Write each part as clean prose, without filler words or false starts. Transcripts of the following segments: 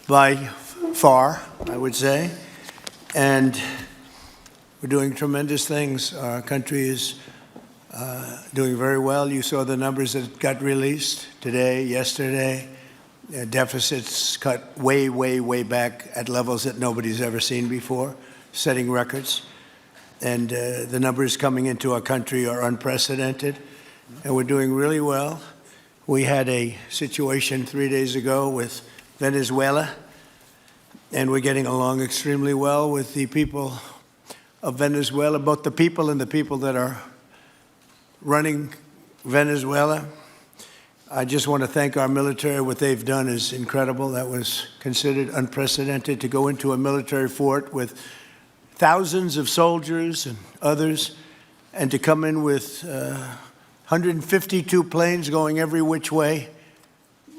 by far, I would say. And we're doing tremendous things. Our country is doing very well. You saw the numbers that got released today, yesterday. Deficits cut way, way, way back at levels that nobody's ever seen before, setting records. And the numbers coming into our country are unprecedented. And we're doing really well. We had a situation 3 days ago with Venezuela, and we're getting along extremely well with the people of Venezuela, both the people and the people that are running Venezuela. I just want to thank our military. What they've done is incredible. That was considered unprecedented, to go into a military fort with thousands of soldiers and others, and to come in with 152 planes going every which way,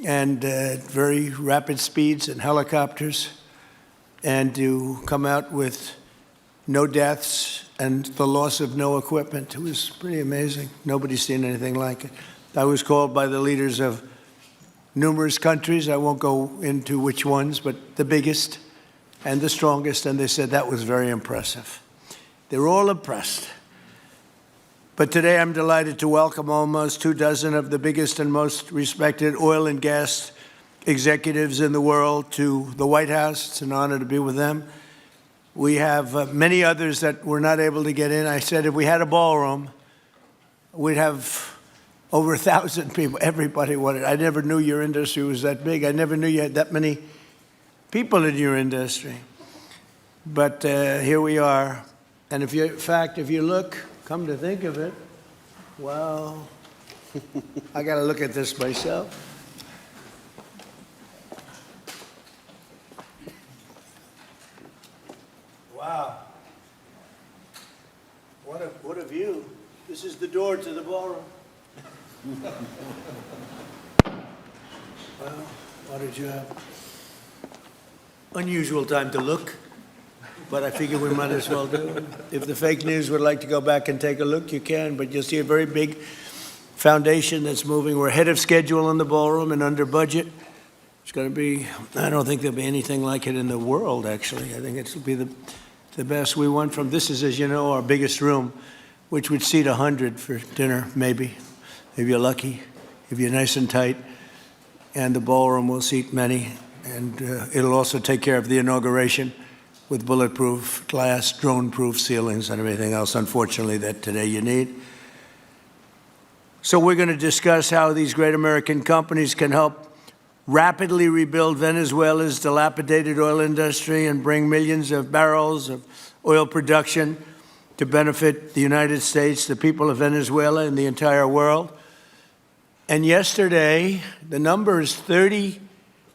and very rapid speeds and helicopters, and to come out with no deaths and the loss of no equipment. It was pretty amazing. Nobody's seen anything like it. I was called by the leaders of numerous countries. I won't go into which ones, but the biggest and the strongest, and they said that was very impressive. They were all impressed. But today I'm delighted to welcome almost 24 of the biggest and most respected oil and gas executives in the world to the White House. It's an honor to be with them. We have many others that were not able to get in. I said if we had a ballroom, we'd have over 1,000 people. Everybody wanted. I never knew your industry was that big. I never knew you had that many people in your industry. But here we are. And if you, in fact, if you look, come to think of it, well, I got to look at this myself. Wow. What a view. This is the door to the ballroom. Well, what did you have? Unusual time to look, but I figure we might as well do it. If the fake news would like to go back and take a look, you can, but you'll see a very big foundation that's moving. We're ahead of schedule in the ballroom and under budget. It's going to be, I don't think there'll be anything like it in the world, actually. I think it'll be the best. We went from, this is, as you know, our biggest room, which would seat 100 for dinner, maybe, if you're lucky, if you're nice and tight. And the ballroom will seat many. And it'll also take care of the inauguration with bulletproof glass, drone-proof ceilings, and everything else, unfortunately, that today you need. So we're going to discuss how these great American companies can help rapidly rebuild Venezuela's dilapidated oil industry and bring millions of barrels of oil production to benefit the United States, the people of Venezuela, and the entire world. And yesterday, the number is 30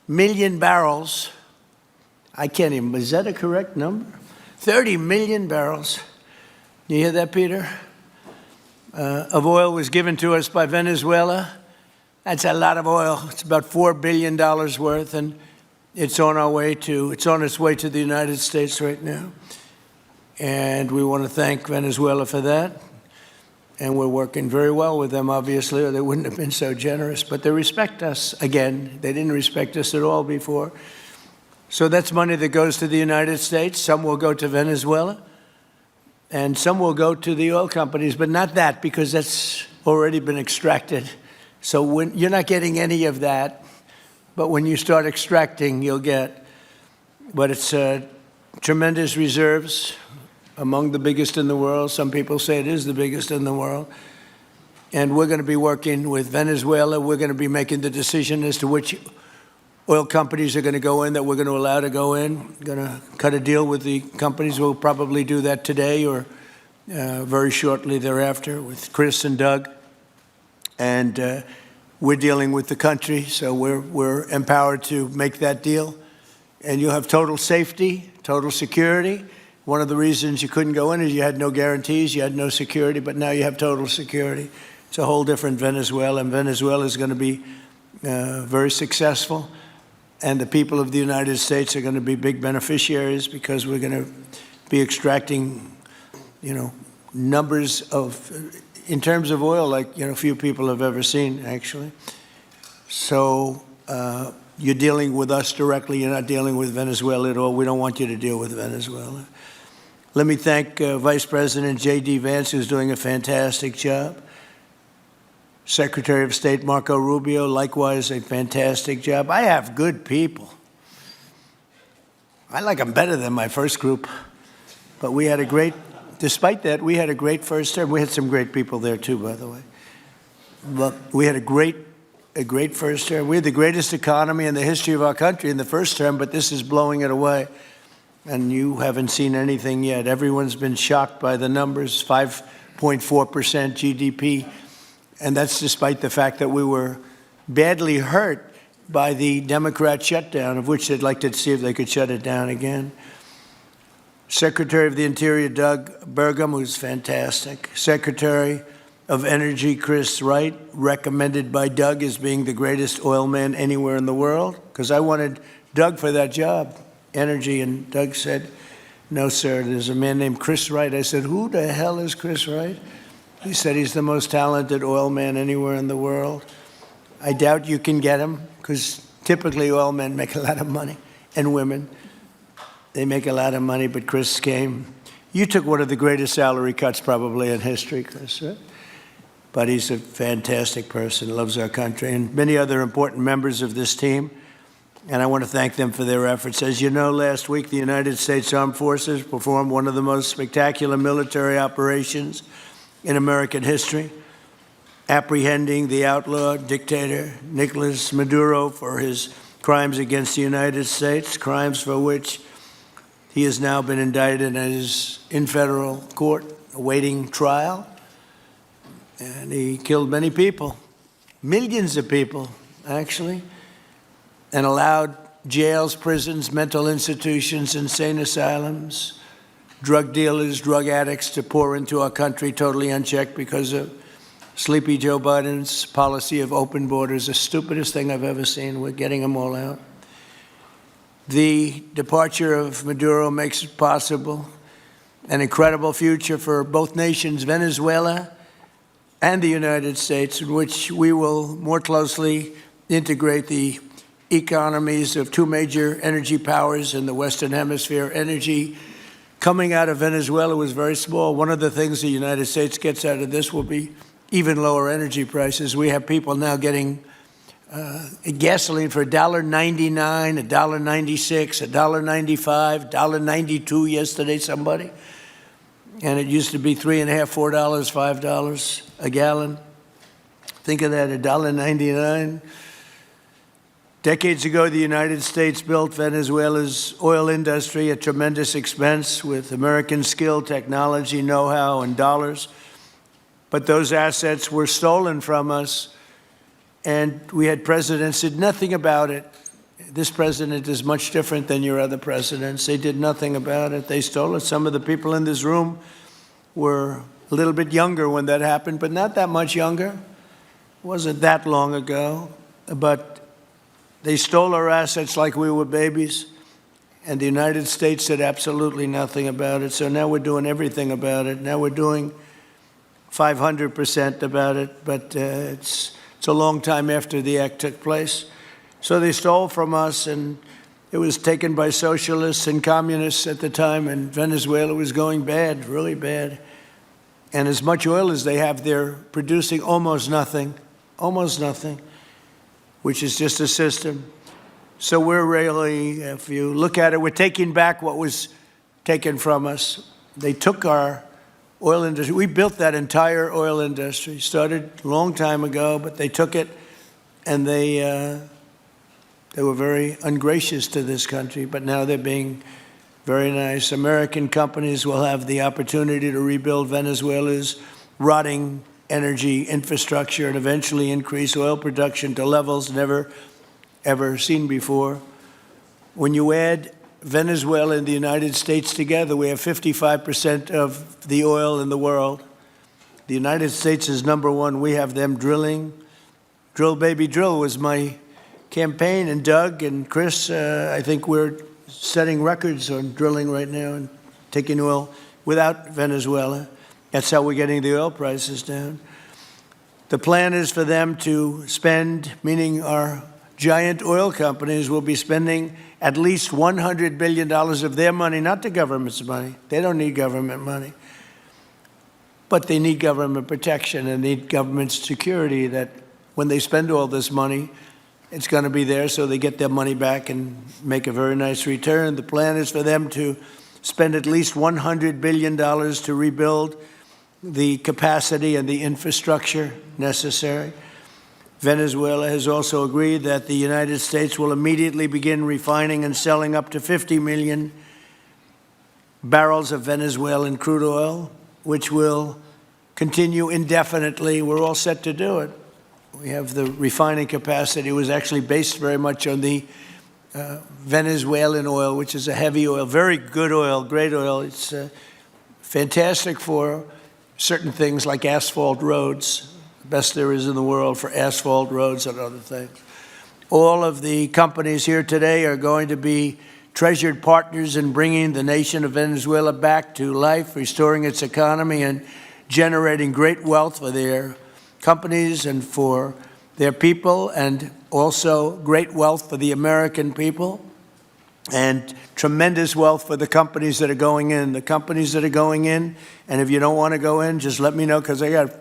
million barrels. I can't even, is that a correct number? 30 million barrels. You hear that, Peter? Of oil was given to us by Venezuela. That's a lot of oil. It's about $4 billion worth, and it's on its way to the United States right now. And we want to thank Venezuela for that. And we're working very well with them, obviously, or they wouldn't have been so generous. But they respect us again. They didn't respect us at all before. So that's money that goes to the United States. Some will go to Venezuela, and some will go to the oil companies, but not that, because that's already been extracted. So you're not getting any of that. But when you start extracting, you'll get. But it's tremendous reserves, among the biggest in the world. Some people say it is the biggest in the world. And we're going to be working with Venezuela. We're going to be making the decision as to which oil companies are going to go in, that we're going to allow to go in. We're going to cut a deal with the companies. We'll probably do that today or very shortly thereafter with Chris and Doug. And we're dealing with the country, so we're empowered to make that deal. And you'll have total safety, total security. One of the reasons you couldn't go in is you had no guarantees, you had no security, but now you have total security. It's a whole different Venezuela, and Venezuela is going to be very successful. And the people of the United States are going to be big beneficiaries, because we're going to be extracting, numbers of, in terms of oil, like, few people have ever seen, actually. So You're dealing with us directly. You're not dealing with Venezuela at all. We don't want you to deal with Venezuela. Let me thank Vice President J.D. Vance, who's doing a fantastic job. Secretary of State Marco Rubio, likewise a fantastic job. I have good people. I like them better than my first group. But we had a great, despite that, we had a great first term. We had some great people there too, by the way. But we had a great first term. We had the greatest economy in the history of our country in the first term, but this is blowing it away. And you haven't seen anything yet. Everyone's been shocked by the numbers, 5.4% GDP. And that's despite the fact that we were badly hurt by the Democrat shutdown, of which they'd like to see if they could shut it down again. Secretary of the Interior, Doug Burgum, who's fantastic. Secretary of Energy, Chris Wright, recommended by Doug as being the greatest oil man anywhere in the world, because I wanted Doug for that job, energy, and Doug said, no, sir, there's a man named Chris Wright. I said, who the hell is Chris Wright? He said he's the most talented oil man anywhere in the world. I doubt you can get him, because typically oil men make a lot of money, and women. They make a lot of money, but Chris came. You took one of the greatest salary cuts probably in history, Chris, right? But he's a fantastic person, loves our country, and many other important members of this team. And I want to thank them for their efforts. As you know, last week, the United States Armed Forces performed one of the most spectacular military operations in American history, apprehending the outlaw dictator Nicolás Maduro for his crimes against the United States, crimes for which he has now been indicted and is in federal court awaiting trial. And he killed many people, millions of people, actually, and allowed jails, prisons, mental institutions, insane asylums, drug dealers, drug addicts to pour into our country totally unchecked because of Sleepy Joe Biden's policy of open borders, the stupidest thing I've ever seen. We're getting them all out. The departure of Maduro makes it possible an incredible future for both nations, Venezuela and the United States, in which we will more closely integrate the economies of two major energy powers in the Western Hemisphere. Energy coming out of Venezuela was very small. One of the things the United States gets out of this will be even lower energy prices. We have people now getting gasoline for $1.99, $1.96, $1.95, $1.92 yesterday, somebody. And it used to be $3.50, $4, $5 a gallon. Think of that, $1.99. Decades ago, the United States built Venezuela's oil industry at tremendous expense with American skill, technology, know-how, and dollars. But those assets were stolen from us, and we had presidents who did nothing about it. This president is much different than your other presidents. They did nothing about it. They stole it. Some of the people in this room were a little bit younger when that happened, but not that much younger. It wasn't that long ago. But they stole our assets like we were babies, and the United States did absolutely nothing about it. So now we're doing everything about it. Now we're doing 500% about it, but it's a long time after the act took place. So they stole from us, and it was taken by socialists and communists at the time, and Venezuela was going bad, really bad. And as much oil as they have, they're producing almost nothing, which is just a system. So we're really, if you look at it, we're taking back what was taken from us. They took our oil industry. We built that entire oil industry. Started a long time ago, but they took it, and they were very ungracious to this country, but now they're being very nice. American companies will have the opportunity to rebuild Venezuela's rotting energy infrastructure and eventually increase oil production to levels never, ever seen before. When you add Venezuela and the United States together, we have 55% of the oil in the world. The United States is number one. We have them drilling. Drill, baby, drill was my campaign. And Doug and Chris, I think we're setting records on drilling right now and taking oil without Venezuela. That's how we're getting the oil prices down. The plan is for them to spend, meaning our giant oil companies will be spending at least $100 billion of their money, not the government's money. They don't need government money. But they need government protection and need government security that when they spend all this money, it's going to be there so they get their money back and make a very nice return. The plan is for them to spend at least $100 billion to rebuild the capacity and the infrastructure necessary. Venezuela has also agreed that the United States will immediately begin refining and selling up to 50 million barrels of Venezuelan crude oil, which will continue indefinitely. We're all set to do it. We have the refining capacity. It was actually based very much on the Venezuelan oil, which is a heavy oil, very good oil, great oil. It's fantastic for certain things like asphalt roads, the best there is in the world for asphalt roads and other things. All of the companies here today are going to be treasured partners in bringing the nation of Venezuela back to life, restoring its economy, and generating great wealth for their companies and for their people, and also great wealth for the American people, and tremendous wealth for the companies that are going in. The companies that are going in, and if you don't want to go in, just let me know, because I got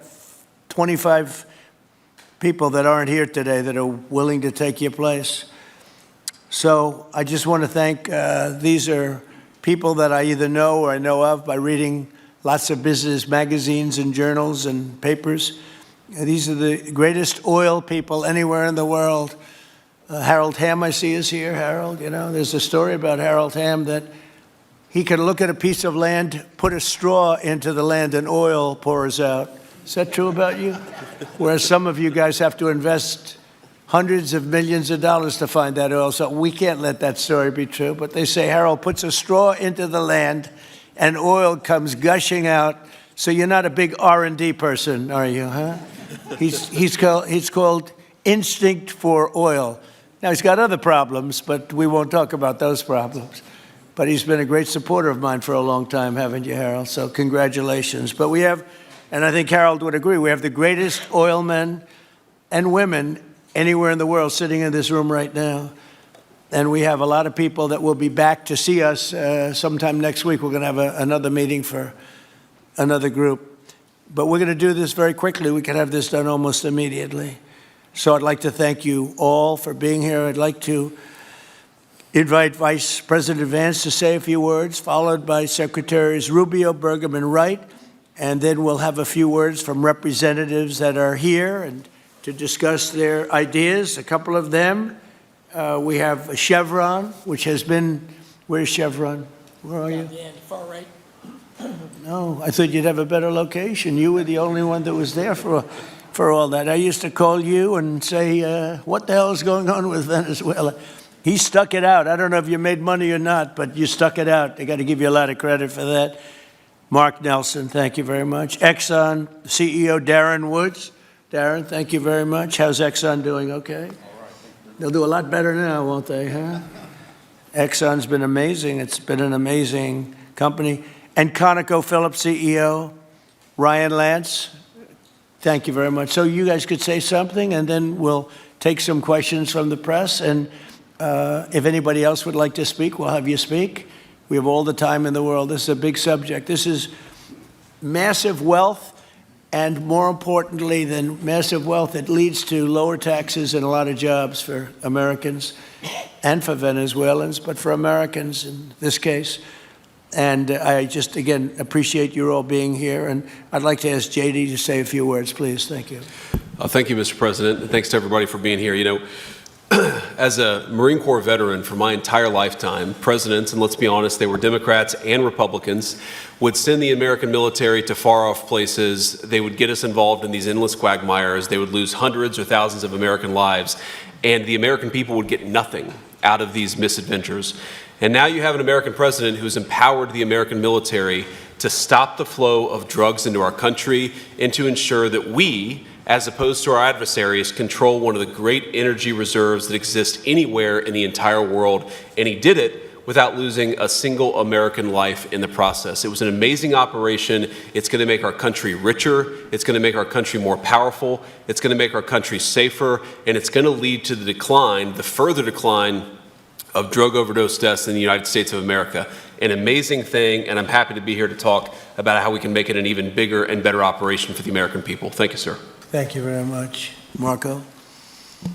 25 people that aren't here today that are willing to take your place. So I just want to thank, these are people that I either know or I know of by reading lots of business magazines and journals and papers. These are the greatest oil people anywhere in the world. Harold Hamm, I see, is here. Harold, you know, there's a story about Harold Hamm that he could look at a piece of land, put a straw into the land, and oil pours out. Is that true about you? Whereas some of you guys have to invest hundreds of millions of dollars to find that oil. So we can't let that story be true. But they say Harold puts a straw into the land and oil comes gushing out. So you're not a big R&D person, are you, huh? He's called instinct for oil. Now, he's got other problems, but we won't talk about those problems. But he's been a great supporter of mine for a long time, haven't you, Harold? So congratulations. But we have, and I think Harold would agree, we have the greatest oil men and women anywhere in the world sitting in this room right now. And we have a lot of people that will be back to see us sometime next week. We're going to have another meeting for another group. But we're going to do this very quickly. We can have this done almost immediately. So I'd like to thank you all for being here. I'd like to invite Vice President Vance to say a few words, followed by Secretaries Rubio, Burgum, and Wright. And then we'll have a few words from representatives that are here and to discuss their ideas, a couple of them. We have Chevron, which has been, where's Chevron? Where are you? Yeah, far right. No, I thought you'd have a better location. You were the only one that was there for all that. I used to call you and say, what the hell is going on with Venezuela? He stuck it out. I don't know if you made money or not, but you stuck it out. I got to give you a lot of credit for that. Mark Nelson, thank you very much. Exxon CEO Darren Woods. Darren, thank you very much. How's Exxon doing? Okay? All right. They'll do a lot better now, won't they, huh? Exxon's been amazing. It's been an amazing company. And ConocoPhillips CEO Ryan Lance, thank you very much. So you guys could say something, and then we'll take some questions from the press. And if anybody else would like to speak, we'll have you speak. We have all the time in the world. This is a big subject. This is massive wealth. And more importantly than massive wealth, it leads to lower taxes and a lot of jobs for Americans and for Venezuelans, but for Americans in this case. And I just, again, appreciate you all being here. And I'd like to ask JD to say a few words, please. Thank you. Thank you, Mr. President. And thanks to everybody for being here. You know, as a Marine Corps veteran for my entire lifetime, presidents, and let's be honest, they were Democrats and Republicans, would send the American military to far-off places. They would get us involved in these endless quagmires. They would lose hundreds or thousands of American lives, and the American people would get nothing out of these misadventures. And now you have an American president who's empowered the American military to stop the flow of drugs into our country and to ensure that we, as opposed to our adversaries, control one of the great energy reserves that exist anywhere in the entire world. And he did it without losing a single American life in the process. It was an amazing operation. It's going to make our country richer. It's going to make our country more powerful. It's going to make our country safer. And it's going to lead to the decline, the further decline of drug overdose deaths in the United States of America. An amazing thing, and I'm happy to be here to talk about how we can make it an even bigger and better operation for the American people. Thank you, sir. Thank you very much. Marco?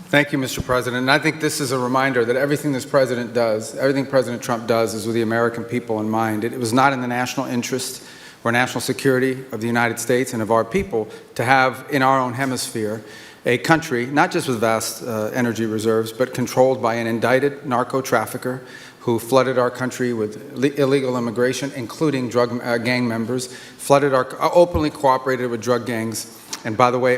Thank you, Mr. President. And I think this is a reminder that everything this president does, everything President Trump does is with the American people in mind. It was not in the national interest or national security of the United States and of our people to have in our own hemisphere a country, not just with vast energy reserves, but controlled by an indicted narco trafficker who flooded our country with illegal immigration, including drug gang members, openly cooperated with drug gangs, and by the way,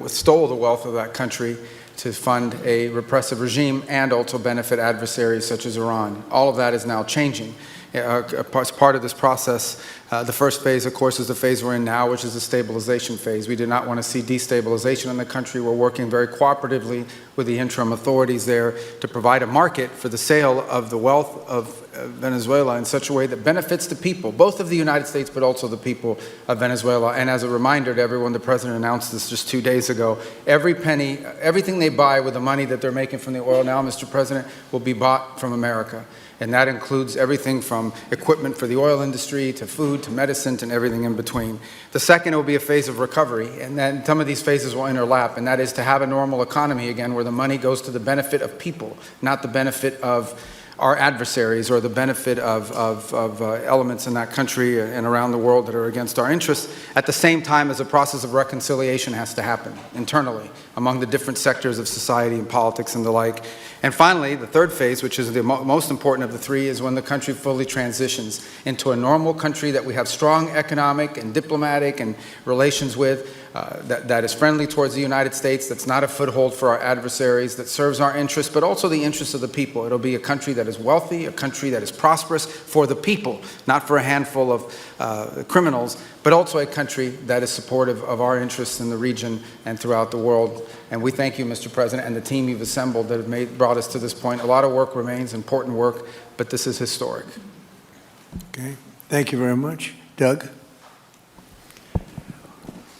stole the wealth of that country to fund a repressive regime and also benefit adversaries such as Iran. All of that is now changing. As part of this process, the first phase, of course, is the phase we're in now, which is the stabilization phase. We do not want to see destabilization in the country. We're working very cooperatively with the interim authorities there to provide a market for the sale of the wealth of Venezuela in such a way that benefits the people, both of the United States, but also the people of Venezuela. And as a reminder to everyone, the president announced this just 2 days ago, every penny, everything they buy with the money that they're making from the oil now, Mr. President, will be bought from America. And that includes everything from equipment for the oil industry to food to medicine and everything in between. The second will be a phase of recovery, and then some of these phases will overlap, and that is to have a normal economy again where the money goes to the benefit of people, not the benefit of our adversaries or the benefit of elements in that country and around the world that are against our interests, at the same time as a process of reconciliation has to happen internally among the different sectors of society and politics and the like. And finally, the third phase, which is the most important of the three, is when the country fully transitions into a normal country that we have strong economic and diplomatic and relations with, that is friendly towards the United States, that's not a foothold for our adversaries, that serves our interests, but also the interests of the people. It'll be a country that is wealthy, a country that is prosperous for the people, not for a handful of criminals, but also a country that is supportive of our interests in the region and throughout the world. And we thank you, Mr. President, and the team you've assembled that have brought us to this point. A lot of work remains, important work, but this is historic. Okay. Thank you very much. Doug?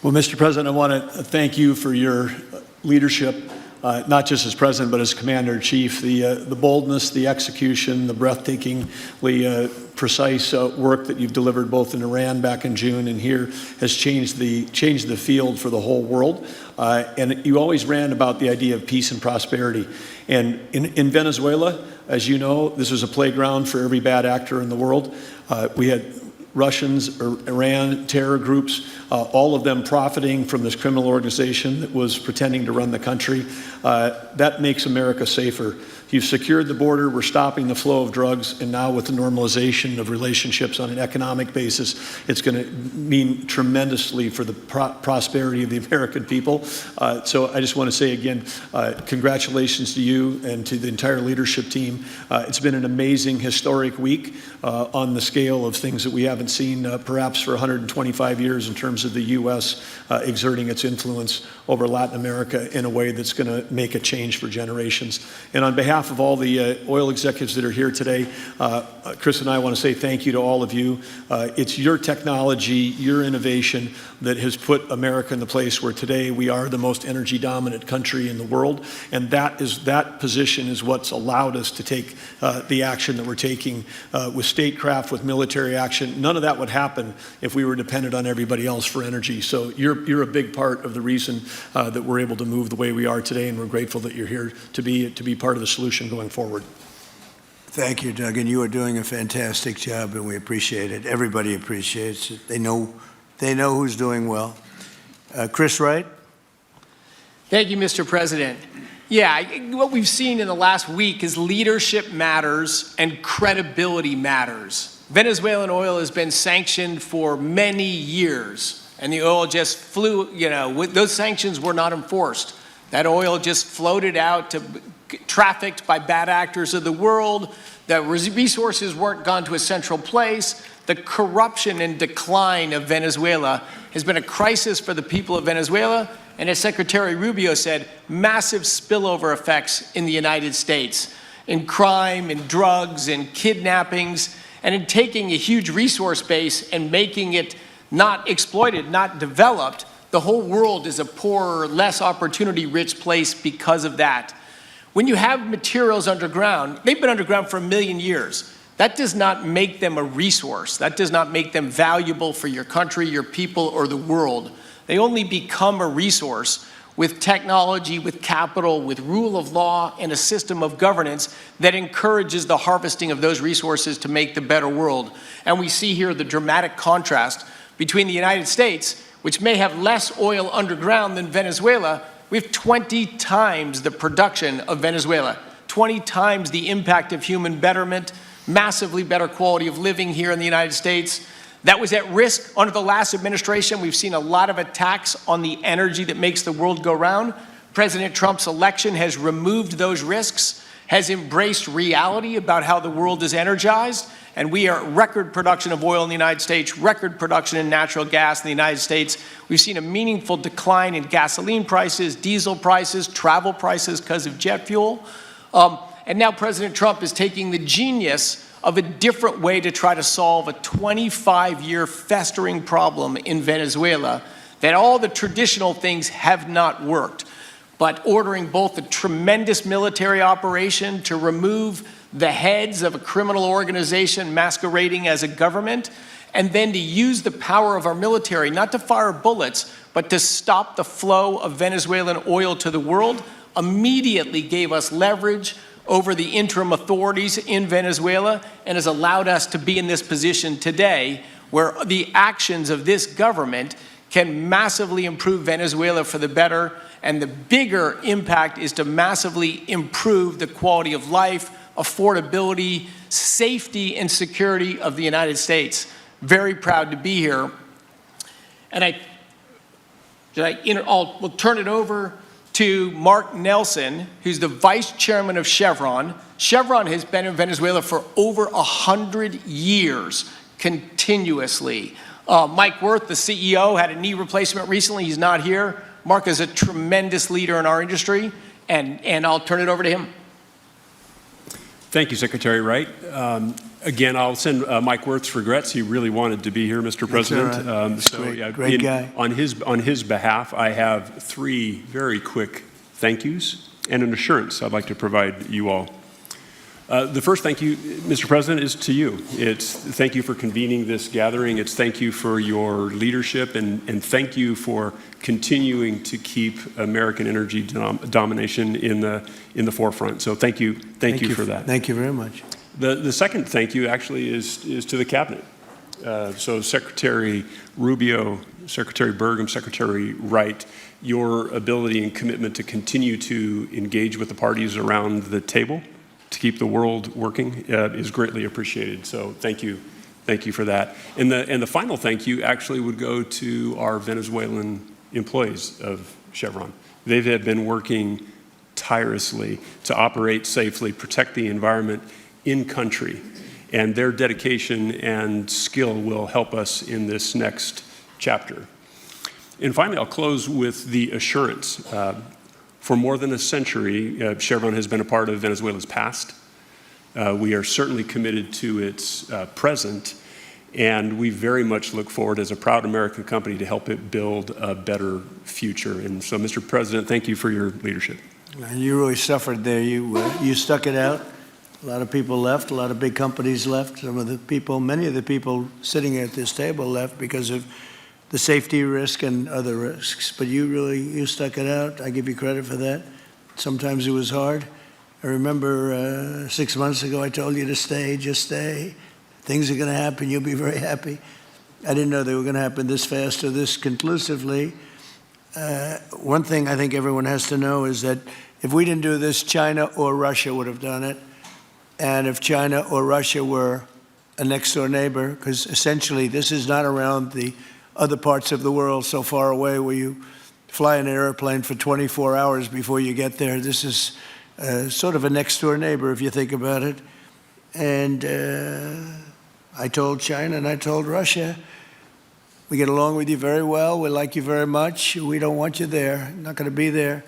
Well, Mr. President, I want to thank you for your leadership, not just as President, but as Commander-in-Chief. The boldness, the execution, the breathtakingly precise work that you've delivered both in Iran back in June and here has changed the field for the whole world. And you always ran about the idea of peace and prosperity. And in Venezuela, as you know, this was a playground for every bad actor in the world. We had Russians, Iran, terror groups, all of them profiting from this criminal organization that was pretending to run the country. That makes America safer. You've secured the border, we're stopping the flow of drugs, and now with the normalization of relationships on an economic basis, it's going to mean tremendously for the prosperity of the American people. So I just want to say again, congratulations to you and to the entire leadership team. It's been an amazing, historic week on the scale of things that we haven't seen perhaps for 125 years in terms of the U.S. Exerting its influence over Latin America in a way that's going to make a change for generations. And on behalf of all the oil executives that are here today, Chris and I want to say thank you to all of you. It's your technology, your innovation that has put America in the place where today we are the most energy dominant country in the world. And that position is what's allowed us to take the action that we're taking with statecraft, with military action. None of that would happen if we were dependent on everybody else for energy. So you're a big part of the reason that we're able to move the way we are today, and we're grateful that you're here to be part of the solution going forward. Thank you, Doug, and you are doing a fantastic job, and we appreciate it. Everybody appreciates it. They know who's doing well. Chris Wright? Thank you, Mr. President. Yeah, what we've seen in the last week is leadership matters and credibility matters. Venezuelan oil has been sanctioned for many years, and the oil just flew, those sanctions were not enforced. That oil just floated out to trafficked by bad actors of the world. The resources weren't gone to a central place. The corruption and decline of Venezuela has been a crisis for the people of Venezuela. And as Secretary Rubio said, massive spillover effects in the United States. in crime, in drugs, in kidnappings, and in taking a huge resource base and making it not exploited, not developed. The whole world is a poorer, less opportunity-rich place because of that. When you have materials underground, they've been underground for 1 million years. That does not make them a resource. That does not make them valuable for your country, your people, or the world. They only become a resource with technology, with capital, with rule of law, and a system of governance that encourages the harvesting of those resources to make the better world. And we see here the dramatic contrast between the United States, which may have less oil underground than Venezuela. We have 20 times the production of Venezuela, 20 times the impact of human betterment, massively better quality of living here in the United States. That was at risk under the last administration. We've seen a lot of attacks on the energy that makes the world go round. President Trump's election has removed those risks, has embraced reality about how the world is energized, and we are record production of oil in the United States, record production in natural gas in the United States. We've seen a meaningful decline in gasoline prices, diesel prices, travel prices because of jet fuel. And now President Trump is taking the genius of a different way to try to solve a 25-year festering problem in Venezuela that all the traditional things have not worked. But ordering both a tremendous military operation to remove the heads of a criminal organization masquerading as a government, and then to use the power of our military, not to fire bullets, but to stop the flow of Venezuelan oil to the world, immediately gave us leverage over the interim authorities in Venezuela and has allowed us to be in this position today where the actions of this government can massively improve Venezuela for the better, and the bigger impact is to massively improve the quality of life, affordability, safety, and security of the United States. Very proud to be here. And we'll turn it over to Mark Nelson, who's the vice chairman of Chevron. Chevron has been in Venezuela for over 100 years, continuously. Mike Wirth, the CEO, had a knee replacement recently. He's not here. Mark is a tremendous leader in our industry, and I'll turn it over to him. Thank you, Secretary Wright. Again, I'll send Mike Wirth's regrets. He really wanted to be here, Mr. President. Right. Great guy. On his behalf, I have 3 very quick thank yous and an assurance I'd like to provide you all. The first thank you, Mr. President, is to you. It's thank you for convening this gathering. It's thank you for your leadership, and thank you for continuing to keep American energy domination in the forefront. So thank you for that. Thank you very much. The second thank you actually is to the cabinet. So Secretary Rubio, Secretary Burgum, Secretary Wright, your ability and commitment to continue to engage with the parties around the table to keep the world working is greatly appreciated. So thank you for that. And the final thank you actually would go to our Venezuelan employees of Chevron. They have been working tirelessly to operate safely, protect the environment in country, and their dedication and skill will help us in this next chapter. And finally, I'll close with the assurance. For more than a century, Chevron has been a part of Venezuela's past. We are certainly committed to its present, and we very much look forward as a proud American company to help it build a better future. And so, Mr. President, thank you for your leadership. You really suffered there. You stuck it out. A lot of people left. A lot of big companies left. Many of the people sitting at this table left because of the safety risk and other risks. But you stuck it out. I give you credit for that. Sometimes it was hard. I remember 6 months ago I told you to stay, just stay. Things are going to happen. You'll be very happy. I didn't know they were going to happen this fast or this conclusively. One thing I think everyone has to know is that if we didn't do this, China or Russia would have done it. And if China or Russia were a next-door neighbor, because essentially this is not around the other parts of the world so far away where you fly in an airplane for 24 hours before you get there. This is sort of a next-door neighbor if you think about it. And I told China and I told Russia, we get along with you very well. We like you very much. We don't want you there. Not going to be there.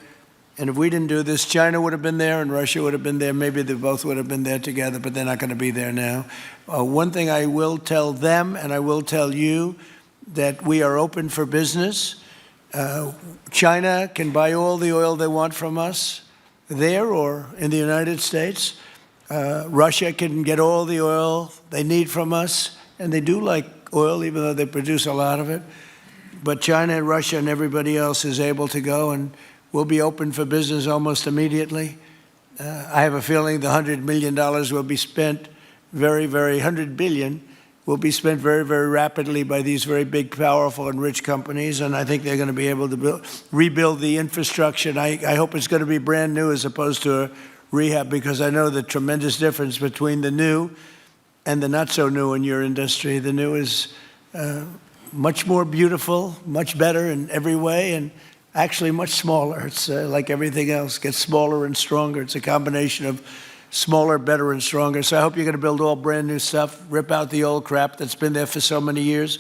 And if we didn't do this, China would have been there and Russia would have been there. Maybe they both would have been there together, but they're not going to be there now. One thing I will tell them, and I will tell you, that we are open for business. China can buy all the oil they want from us there or in the United States. Russia can get all the oil they need from us, and they do like oil, even though they produce a lot of it. But China and Russia and everybody else is able to go, and we'll be open for business almost immediately. I have a feeling the $100 million will be spent $100 billion will be spent very, very rapidly by these very big, powerful, and rich companies, and I think they're going to be able to rebuild the infrastructure. And I hope it's going to be brand new as opposed to a rehab, because I know the tremendous difference between the new and the not so new in your industry. The new is much more beautiful, much better in every way, and actually much smaller. It's like everything else, gets smaller and stronger. It's a combination of smaller, better, and stronger. So I hope you're going to build all brand new stuff, rip out the old crap that's been there for so many years,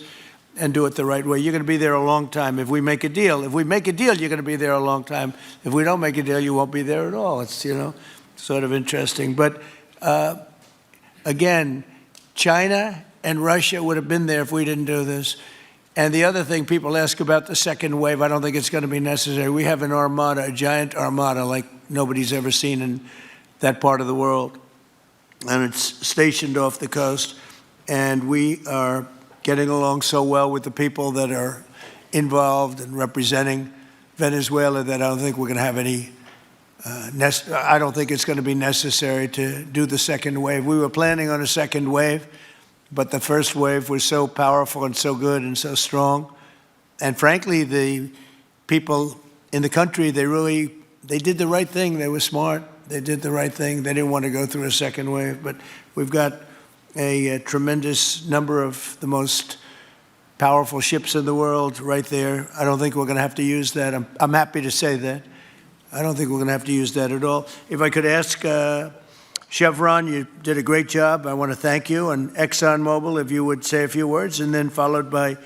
and do it the right way. You're going to be there a long time. If we make a deal, you're going to be there a long time. If we don't make a deal, you won't be there at all. It's, sort of interesting. But again, China and Russia would have been there if we didn't do this. And the other thing people ask about the second wave, I don't think it's going to be necessary. We have an armada, a giant armada like nobody's ever seen in that part of the world. And it's stationed off the coast. And we are getting along so well with the people that are involved in representing Venezuela that I don't think we're going to have any, I don't think it's going to be necessary to do the second wave. We were planning on a second wave, but the first wave was so powerful and so good and so strong. And frankly, the people in the country, they did the right thing. They were smart. They did the right thing. They didn't want to go through a second wave. But we've got a tremendous number of the most powerful ships in the world right there. I don't think we're going to have to use that. I'm happy to say that. I don't think we're going to have to use that at all. If I could ask Chevron, you did a great job. I want to thank you. And ExxonMobil, if you would say a few words, and then followed by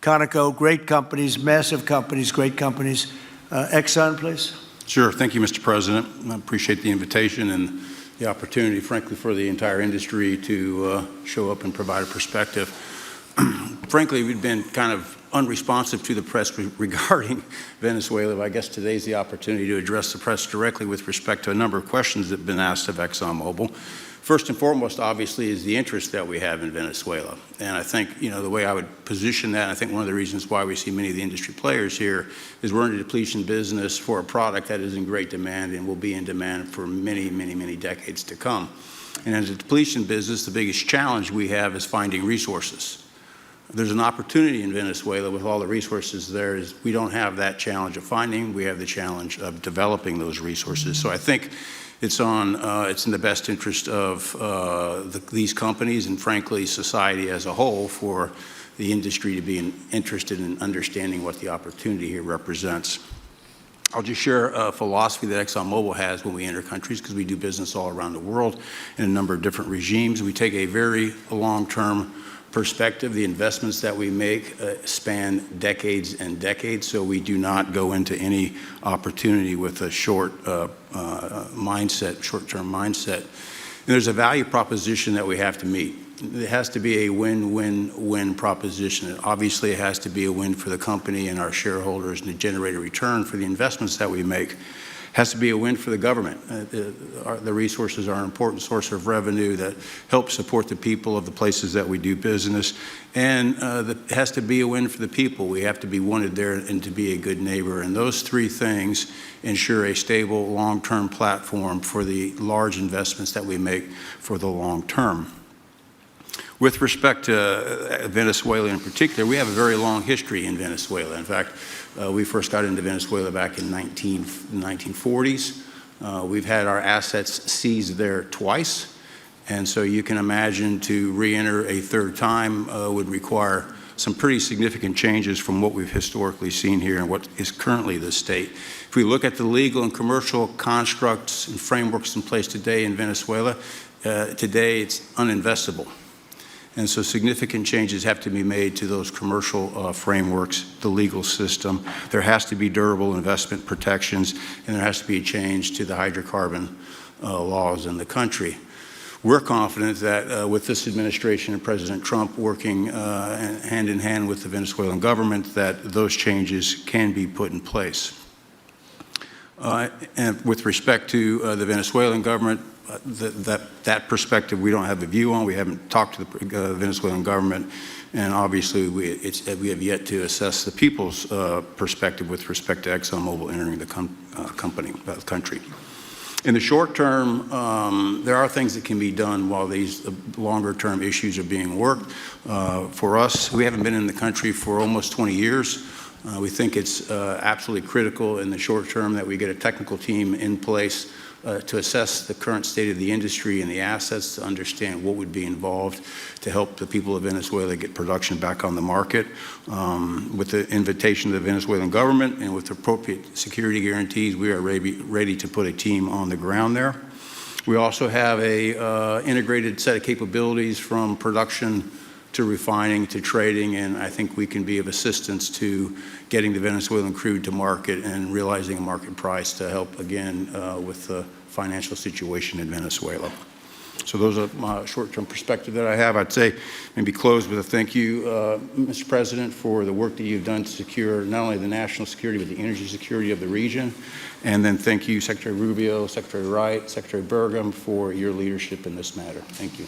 Conoco, great companies, massive companies, great companies. Exxon, please. Sure. Thank you, Mr. President. I appreciate the invitation and the opportunity, frankly, for the entire industry to show up and provide a perspective. Frankly, we've been kind of unresponsive to the press regarding Venezuela. I guess today's the opportunity to address the press directly with respect to a number of questions that have been asked of ExxonMobil. First and foremost, obviously, is the interest that we have in Venezuela. And I think, the way I would position that, I think one of the reasons why we see many of the industry players here is we're in a depletion business for a product that is in great demand and will be in demand for many, many, many decades to come. And as a depletion business, the biggest challenge we have is finding resources. There's an opportunity in Venezuela with all the resources there is we don't have that challenge of finding, we have the challenge of developing those resources. So I think it's in the best interest of these companies and frankly society as a whole for the industry to be interested in understanding what the opportunity here represents. I'll just share a philosophy that ExxonMobil has when we enter countries, because we do business all around the world in a number of different regimes. We take a very long-term perspective. The investments that we make span decades and decades, so we do not go into any opportunity with a short-term mindset. And there's a value proposition that we have to meet. It has to be a win-win-win proposition. Obviously, it has to be a win for the company and our shareholders and to generate a return for the investments that we make. It has to be a win for the government. The resources are an important source of revenue that helps support the people of the places that we do business. And it has to be a win for the people. We have to be wanted there and to be a good neighbor. And those three things ensure a stable, long-term platform for the large investments that we make for the long term. With respect to Venezuela in particular, we have a very long history in Venezuela. In fact, we first got into Venezuela back in the 1940s. We've had our assets seized there twice. And so you can imagine to re-enter a third time would require some pretty significant changes from what we've historically seen here and what is currently the state. If we look at the legal and commercial constructs and frameworks in place today in Venezuela, today it's uninvestable. And so significant changes have to be made to those commercial frameworks, the legal system. There has to be durable investment protections, and there has to be a change to the hydrocarbon laws in the country. We're confident that with this administration and President Trump working hand in hand with the Venezuelan government, that those changes can be put in place. And with respect to the Venezuelan government, that perspective we don't have a view on. We haven't talked to the Venezuelan government, and obviously we have yet to assess the people's perspective with respect to ExxonMobil entering the country. In the short term, there are things that can be done while these longer term issues are being worked. For us, we haven't been in the country for almost 20 years. We think it's absolutely critical in the short term that we get a technical team in place to assess the current state of the industry and the assets, to understand what would be involved to help the people of Venezuela get production back on the market. With the invitation of the Venezuelan government and with appropriate security guarantees, we are ready to put a team on the ground there. We also have a integrated set of capabilities from production to refining to trading, and I think we can be of assistance to getting the Venezuelan crude to market and realizing a market price to help, again, with the financial situation in Venezuela. So those are my short-term perspective that I have. I'd say maybe close with a thank you, Mr. President, for the work that you've done to secure not only the national security, but the energy security of the region. And then thank you, Secretary Rubio, Secretary Wright, Secretary Burgum, for your leadership in this matter. Thank you.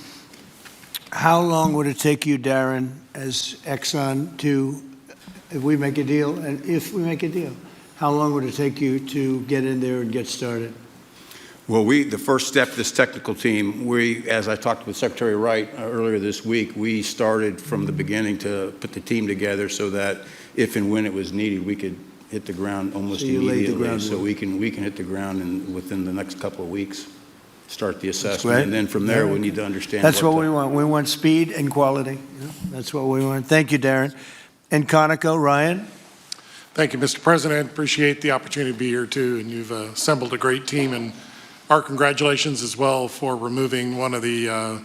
How long would it take you, Darren, as Exxon to, if we make a deal, how long would it take you to get in there and get started? Well, the first step, this technical team, as I talked with Secretary Wright earlier this week, we started from the beginning to put the team together so that if and when it was needed, we could hit the ground almost immediately. So we can hit the ground within the next couple of weeks. Start the assessment, and then from there we need to understand. That's what we want. We want speed and quality. That's what we want. Thank you, Darren. And Conoco, Ryan. Thank you, Mr. President. Appreciate the opportunity to be here too, and you've assembled a great team. And our congratulations as well for removing one of the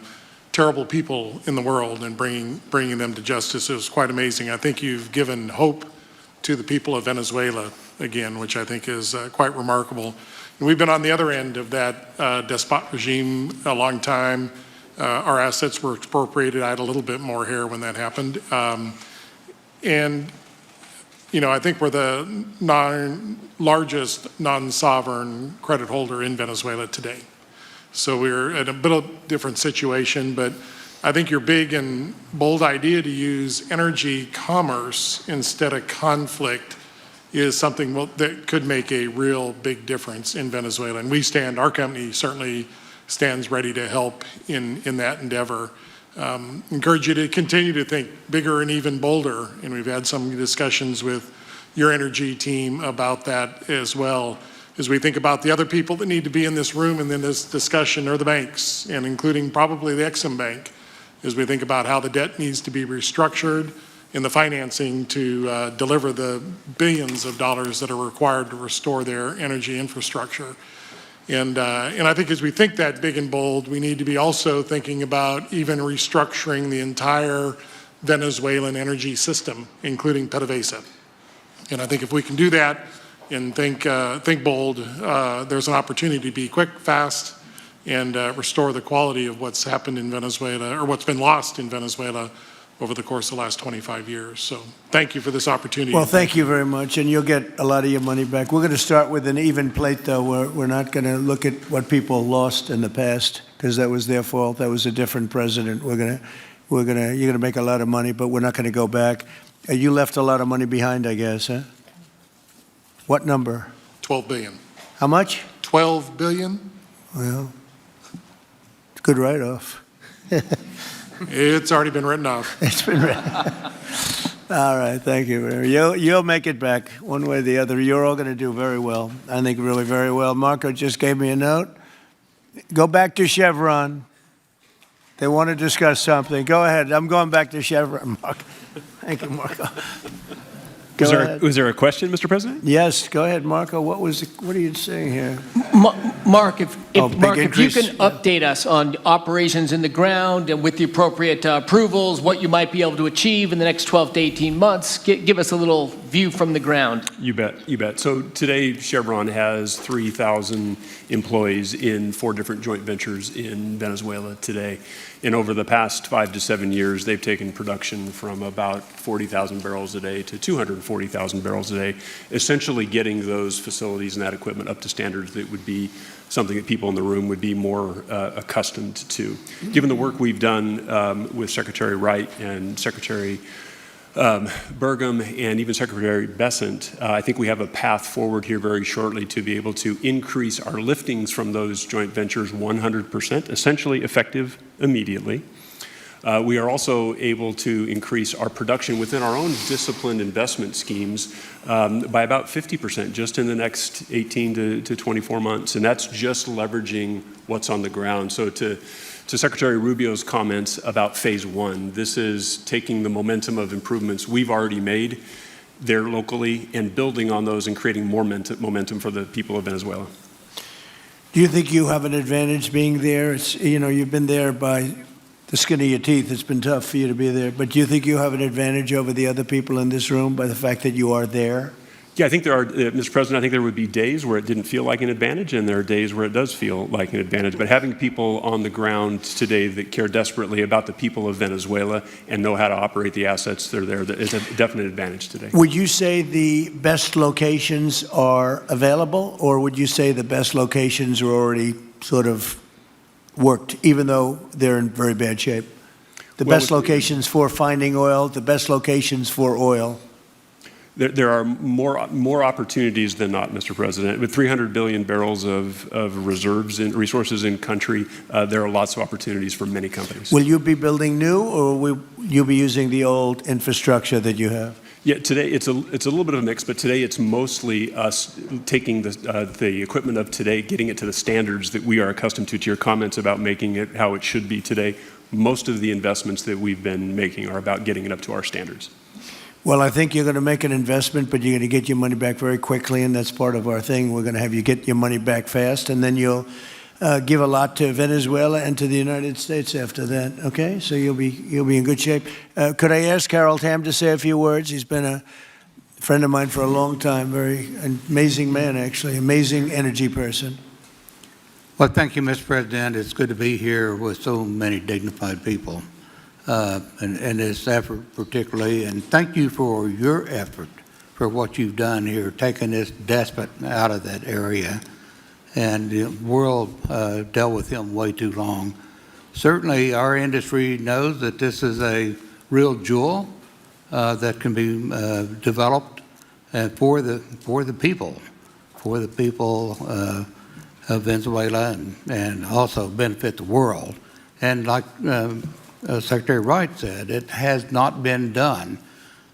terrible people in the world and bringing them to justice. It was quite amazing. I think you've given hope to the people of Venezuela again, which I think is quite remarkable. And we've been on the other end of that despot regime a long time. Our assets were expropriated. I had a little bit more hair when that happened. And, you know, I think we're the largest non-sovereign credit holder in Venezuela today. So we're at a bit of a different situation, but I think your big and bold idea to use energy commerce instead of conflict is something that could make a real big difference in Venezuela. And our company certainly stands ready to help in that endeavor. Encourage you to continue to think bigger and even bolder. And we've had some discussions with your energy team about that as well. As we think about the other people that need to be in this room and in this discussion are the banks, and including probably the Exxon Bank, as we think about how the debt needs to be restructured and the financing to deliver the billions of dollars that are required to restore their energy infrastructure. And I think as we think that big and bold, we need to be also thinking about even restructuring the entire Venezuelan energy system, including PDVSA. And I think if we can do that and think bold, there's an opportunity to be quick, fast, and restore the quality of what's happened in Venezuela, or what's been lost in Venezuela over the course of the last 25 years. So thank you for this opportunity. Well, thank you very much, and you'll get a lot of your money back. We're going to start with an even plate, though. We're not going to look at what people lost in the past, because that was their fault. That was a different president. You're going to make a lot of money, but we're not going to go back. You left a lot of money behind, I guess, huh? What number? 12 billion. How much? 12 billion. Well, it's a good write-off. It's already been written off. It's been written. All right, thank you. You'll make it back one way or the other. You're all going to do very well. I think really very well. Marco just gave me a note. Go back to Chevron. They want to discuss something. Go ahead. I'm going back to Chevron, Marco. Thank you, Marco. Was there a question, Mr. President? Yes, go ahead, Marco. What are you saying here? Mark, if big you increase. can update us on operations in the ground and with the appropriate approvals, what you might be able to achieve in the next 12 to 18 months, give us a little view from the ground. You bet, you bet. So today, Chevron has 3,000 employees in 4 different joint ventures in Venezuela today. And over the past 5 to 7 years, they've taken production from about 40,000 barrels a day to 240,000 barrels a day, essentially getting those facilities and that equipment up to standards that would be something that people in the room would be more accustomed to. Given the work we've done with Secretary Wright and Secretary Burgum and even Secretary Besant, I think we have a path forward here very shortly to be able to increase our liftings from those joint ventures 100%, essentially effective immediately. We are also able to increase our production within our own disciplined investment schemes by about 50% just in the next 18 to 24 months, and that's just leveraging what's on the ground. So to Secretary Rubio's comments about phase 1, this is taking the momentum of improvements we've already made there locally and building on those and creating more momentum for the people of Venezuela. Do you think you have an advantage being there? It's, you've been there by the skin of your teeth. It's been tough for you to be there. But do you think you have an advantage over the other people in this room by the fact that you are there? Yeah, I think there are, Mr. President, I think there would be days where it didn't feel like an advantage, and there are days where it does feel like an advantage. But having people on the ground today that care desperately about the people of Venezuela and know how to operate the assets that are there, that is a definite advantage today. Would you say the best locations are available, or would you say the best locations are already sort of worked, even though they're in very bad shape? The best locations for finding oil, the best locations for oil. There are more opportunities than not, Mr. President. With 300 billion barrels of reserves and resources in country, there are lots of opportunities for many companies. Will you be building new, or will you be using the old infrastructure that you have? Yeah, today it's a little bit of a mix, but today it's mostly us taking the equipment of today, getting it to the standards that we are accustomed to your comments about making it how it should be today. Most of the investments that we've been making are about getting it up to our standards. Well, I think you're going to make an investment, but you're going to get your money back very quickly, and that's part of our thing. We're going to have you get your money back fast, and then you'll give a lot to Venezuela and to the United States after that. Okay, so you'll be in good shape. Could I ask Harold Hamm to say a few words? He's been a friend of mine for a long time. Very amazing man, actually, amazing energy person. Well, thank you, Mr. President. It's good to be here with so many dignified people. And this effort particularly, and thank you for your effort for what you've done here, taking this despot out of that area. And the world dealt with him way too long. Certainly our industry knows that this is a real jewel that can be developed for the people of Venezuela and also benefit the world. And like Secretary Wright said, it has not been done.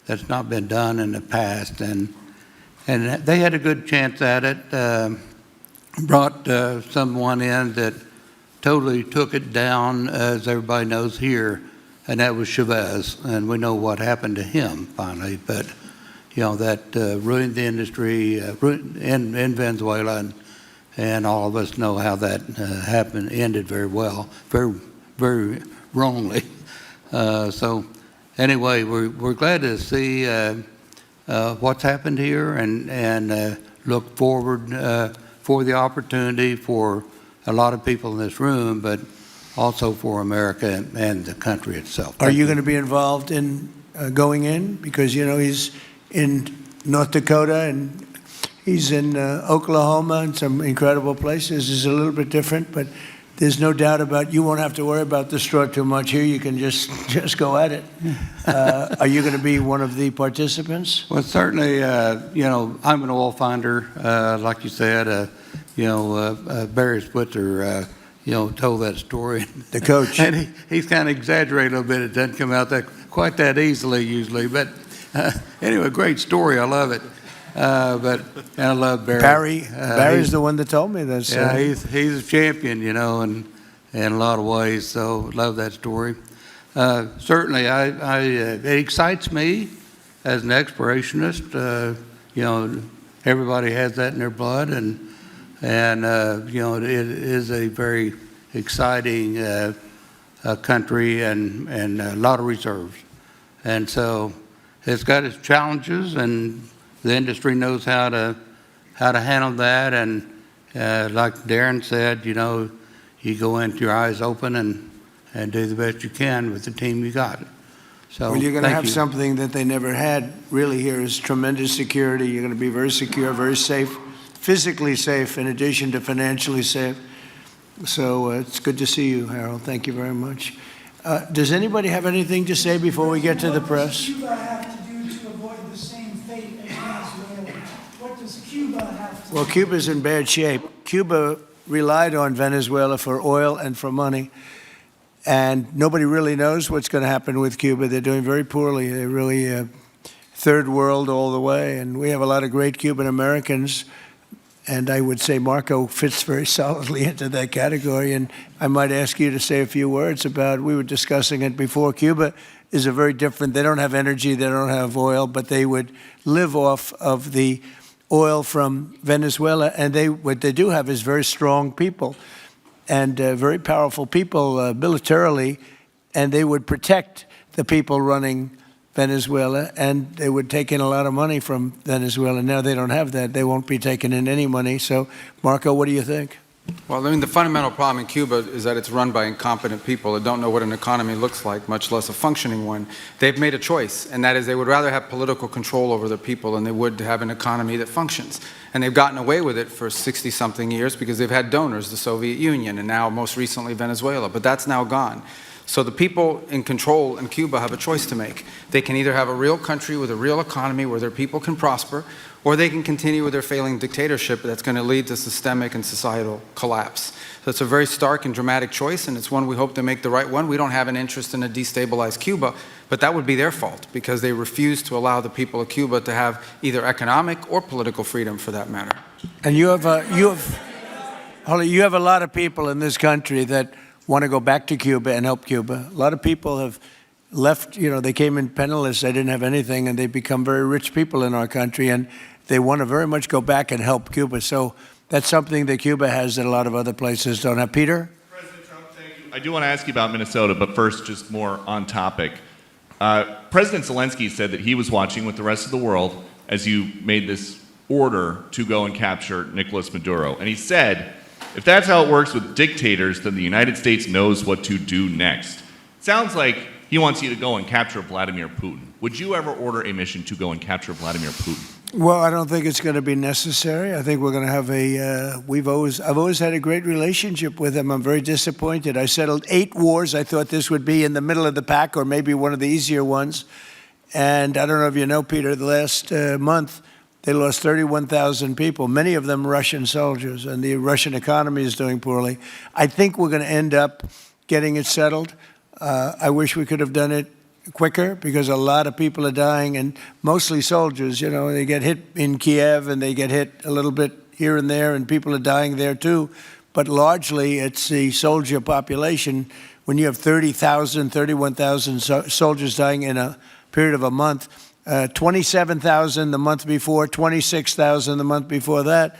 That's not been done in the past, and they had a good chance at it. Brought someone in that totally took it down, as everybody knows here, and that was Chavez, and we know what happened to him finally. But that ruined the industry in Venezuela, and all of us know how that ended very well, very, very wrongly. So anyway, we're glad to see what's happened here and look forward for the opportunity for a lot of people in this room, but also for America and the country itself. Are you going to be involved in going in? Because, he's in North Dakota and he's in Oklahoma and some incredible places. It's a little bit different, but there's no doubt about you won't have to worry about the straw too much here. You can just go at it. Are you going to be one of the participants? Well, certainly, I'm an oil finder, like you said. Barry Switzer, told that story. The coach. And he's kind of exaggerated a little bit. It doesn't come out quite that easily usually. But anyway, great story. I love it. And I love Barry. Barry's the one that told me this. Yeah, he's a champion, in a lot of ways. So love that story. Certainly, it excites me as an explorationist. Everybody has that in their blood, and And, it is a very exciting country and a lot of reserves. And so it's got its challenges, and the industry knows how to handle that. And like Darren said, you go in with your eyes open and do the best you can with the team you got. So Well, you're going to thank have you. something that they never had really here is tremendous security. You're going to be very secure, very safe, physically safe in addition to financially safe. So it's good to see you, Harold. Thank you very much. Does anybody have anything to say before we get to the press? What does Cuba have to do to avoid the same fate as Venezuela? What does Cuba have to Well, Cuba's in bad shape. Cuba relied on Venezuela for oil and for money, and nobody really knows what's going to happen with Cuba. They're doing very poorly. They're really third world all the way, and we have a lot of great Cuban Americans, and I would say Marco fits very solidly into that category. And I might ask you to say a few words about, we were discussing it before, Cuba is a very different, they don't have energy, they don't have oil, but they would live off of the oil from Venezuela, and what they do have is very strong people and very powerful people militarily, and they would protect the people running Venezuela, and they would take in a lot of money from Venezuela. Now they don't have that. They won't be taking in any money. So, Marco, what do you think? Well, I mean, the fundamental problem in Cuba is that it's run by incompetent people that don't know what an economy looks like, much less a functioning one. They've made a choice, and that is they would rather have political control over their people than they would to have an economy that functions. And they've gotten away with it for 60-something years because they've had donors, the Soviet Union, and now most recently Venezuela, but that's now gone. So the people in control in Cuba have a choice to make. They can either have a real country with a real economy where their people can prosper, or they can continue with their failing dictatorship that's going to lead to systemic and societal collapse. So it's a very stark and dramatic choice, and it's one we hope to make the right one. We don't have an interest in a destabilized Cuba, but that would be their fault because they refuse to allow the people of Cuba to have either economic or political freedom for that matter. And you have a lot of people in this country that want to go back to Cuba and help Cuba. A lot of people have left, they came in penniless, they didn't have anything, and they've become very rich people in our country, and they want to very much go back and help Cuba. So that's something that Cuba has that a lot of other places don't have. Peter? President Trump, thank you. I do want to ask you about Minnesota, but first, just more on topic. President Zelensky said that he was watching with the rest of the world as you made this order to go and capture Nicolás Maduro. And he said, if that's how it works with dictators, then the United States knows what to do next. Sounds like he wants you to go and capture Vladimir Putin. Would you ever order a mission to go and capture Vladimir Putin? Well, I don't think it's going to be necessary. I think we're going to have I've always had a great relationship with him. I'm very disappointed. I settled 8 wars. I thought this would be in the middle of the pack or maybe one of the easier ones. And I don't know if you know, Peter, the last month, they lost 31,000 people, many of them Russian soldiers, and the Russian economy is doing poorly. I think we're going to end up getting it settled. I wish we could have done it quicker because a lot of people are dying, and mostly soldiers. They get hit in Kiev and they get hit a little bit here and there, and people are dying there too. But largely, it's the soldier population. When you have 30,000, 31,000 soldiers dying in a period of a month, 27,000 the month before, 26,000 the month before that.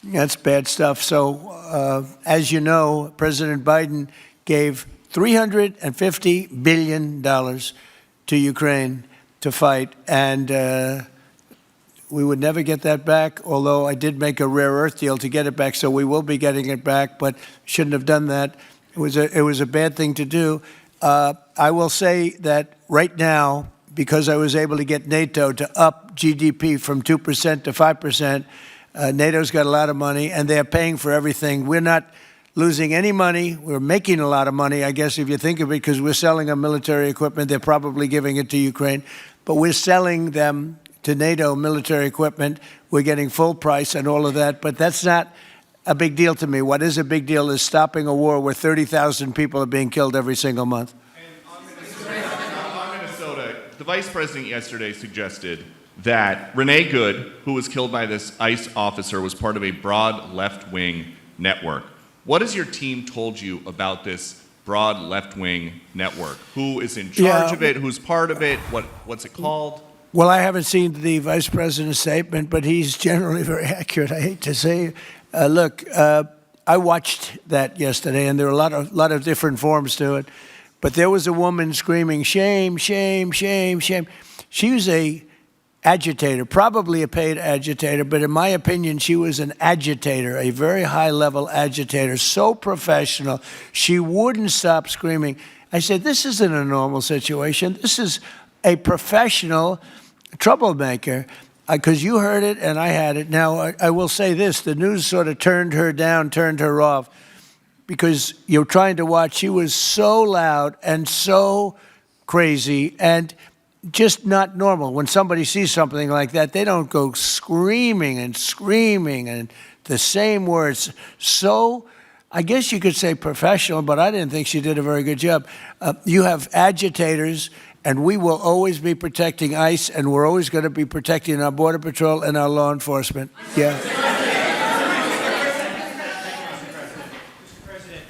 That's bad stuff. So, as you know, President Biden gave $350 billion to Ukraine to fight, and we would never get that back, although I did make a rare earth deal to get it back, so we will be getting it back, but shouldn't have done that. It was a bad thing to do. I will say that right now, because I was able to get NATO to up GDP from 2% to 5%. NATO's got a lot of money, and they're paying for everything. We're not losing any money. We're making a lot of money, I guess, if you think of it, because we're selling them military equipment. They're probably giving it to Ukraine. But we're selling them to NATO military equipment. We're getting full price and all of that. But that's not a big deal to me. What is a big deal is stopping a war where 30,000 people are being killed every single month. The vice president yesterday suggested that Renee Good, who was killed by this ICE officer, was part of a broad left-wing network. What has your team told you about this broad left-wing network? Who is in charge of it? Who's part of it? What's it called? Well, I haven't seen the Vice President's statement, but he's generally very accurate. I hate to say. Look, I watched that yesterday, and there were a lot of different forms to it. But there was a woman screaming, shame, shame, shame, shame. She was a agitator, probably a paid agitator, but in my opinion, she was an agitator, a very high-level agitator, so professional. She wouldn't stop screaming. I said, this isn't a normal situation. This is a professional troublemaker, because you heard it and I had it. Now, I will say this. The news sort of turned her down, turned her off, because you're trying to watch. She was so loud and so crazy and just not normal. When somebody sees something like that, they don't go screaming and the same words. So I guess you could say professional, but I didn't think she did a very good job. You have agitators, and we will always be protecting ICE, and we're always going to be protecting our Border Patrol and our law enforcement. Yeah.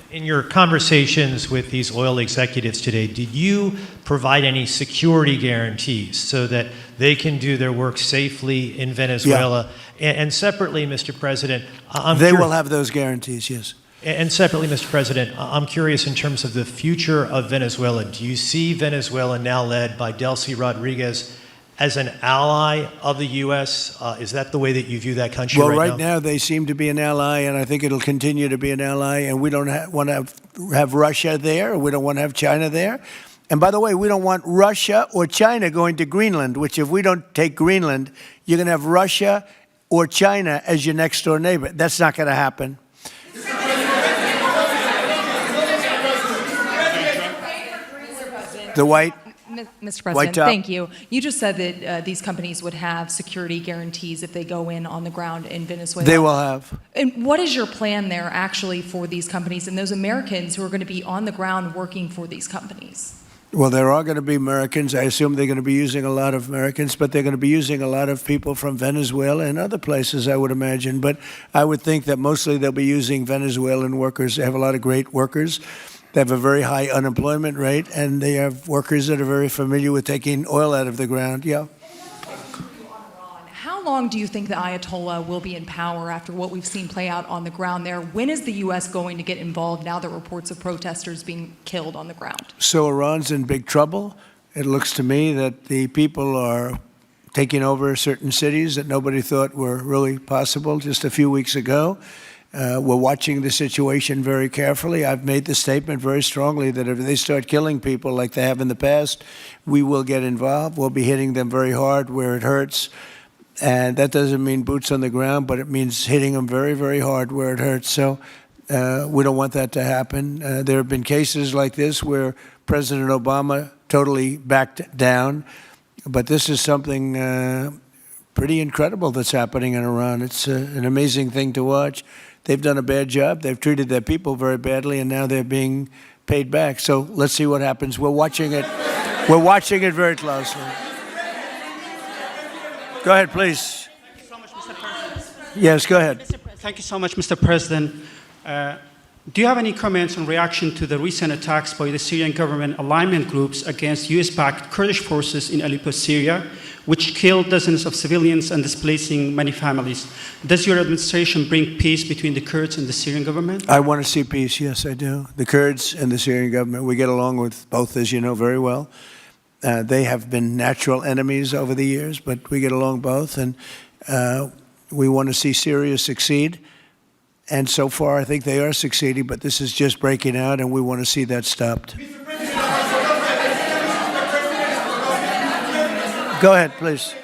In your conversations with these oil executives today, did you provide any security guarantees so that they can do their work safely in Venezuela? Yeah. And separately, Mr. President, they will have those guarantees, yes. And separately, Mr. President, I'm curious in terms of the future of Venezuela. Do you see Venezuela, now led by Delcy Rodriguez, as an ally of the U.S.? Is that the way that you view that country right now? Well, right now they seem to be an ally, and I think it'll continue to be an ally, and we don't want to have Russia there. We don't want to have China there. And by the way, we don't want Russia or China going to Greenland, which if we don't take Greenland, you're going to have Russia or China as your next-door neighbor. That's not going to happen. The white... Mr. President, thank you. You just said that these companies would have security guarantees if they go in on the ground in Venezuela. They will have. And what is your plan there actually for these companies and those Americans who are going to be on the ground working for these companies? Well, there are going to be Americans. I assume they're going to be using a lot of Americans, but they're going to be using a lot of people from Venezuela and other places, I would imagine. But I would think that mostly they'll be using Venezuelan workers. They have a lot of great workers. They have a very high unemployment rate, and they have workers that are very familiar with taking oil out of the ground. Yeah. How long do you think the Ayatollah will be in power after what we've seen play out on the ground there? When is the U.S. going to get involved now that reports of protesters being killed on the ground? So Iran's in big trouble. It looks to me that the people are taking over certain cities that nobody thought were really possible just a few weeks ago. We're watching the situation very carefully. I've made the statement very strongly that if they start killing people like they have in the past, we will get involved. We'll be hitting them very hard where it hurts. And that doesn't mean boots on the ground, but it means hitting them very, very hard where it hurts. So we don't want that to happen. There have been cases like this where President Obama totally backed down. But this is something pretty incredible that's happening in Iran. It's an amazing thing to watch. They've done a bad job. They've treated their people very badly, and now they're being paid back. So let's see what happens. We're watching it. We're watching it very closely. Go ahead, please. Thank you so much, Mr. President. Yes, go ahead. Thank you so much, Mr. President. Do you have any comments on reaction to the recent attacks by the Syrian government alignment groups against US-backed Kurdish forces in Aleppo, Syria, which killed dozens of civilians and displacing many families? Does your administration bring peace between the Kurds and the Syrian government? I want to see peace, yes, I do. The Kurds and the Syrian government, we get along with both, as you know very well. They have been natural enemies over the years, but we get along both, and we want to see Syria succeed. And so far, I think they are succeeding, but this is just breaking out, and we want to see that stopped. Go ahead, please.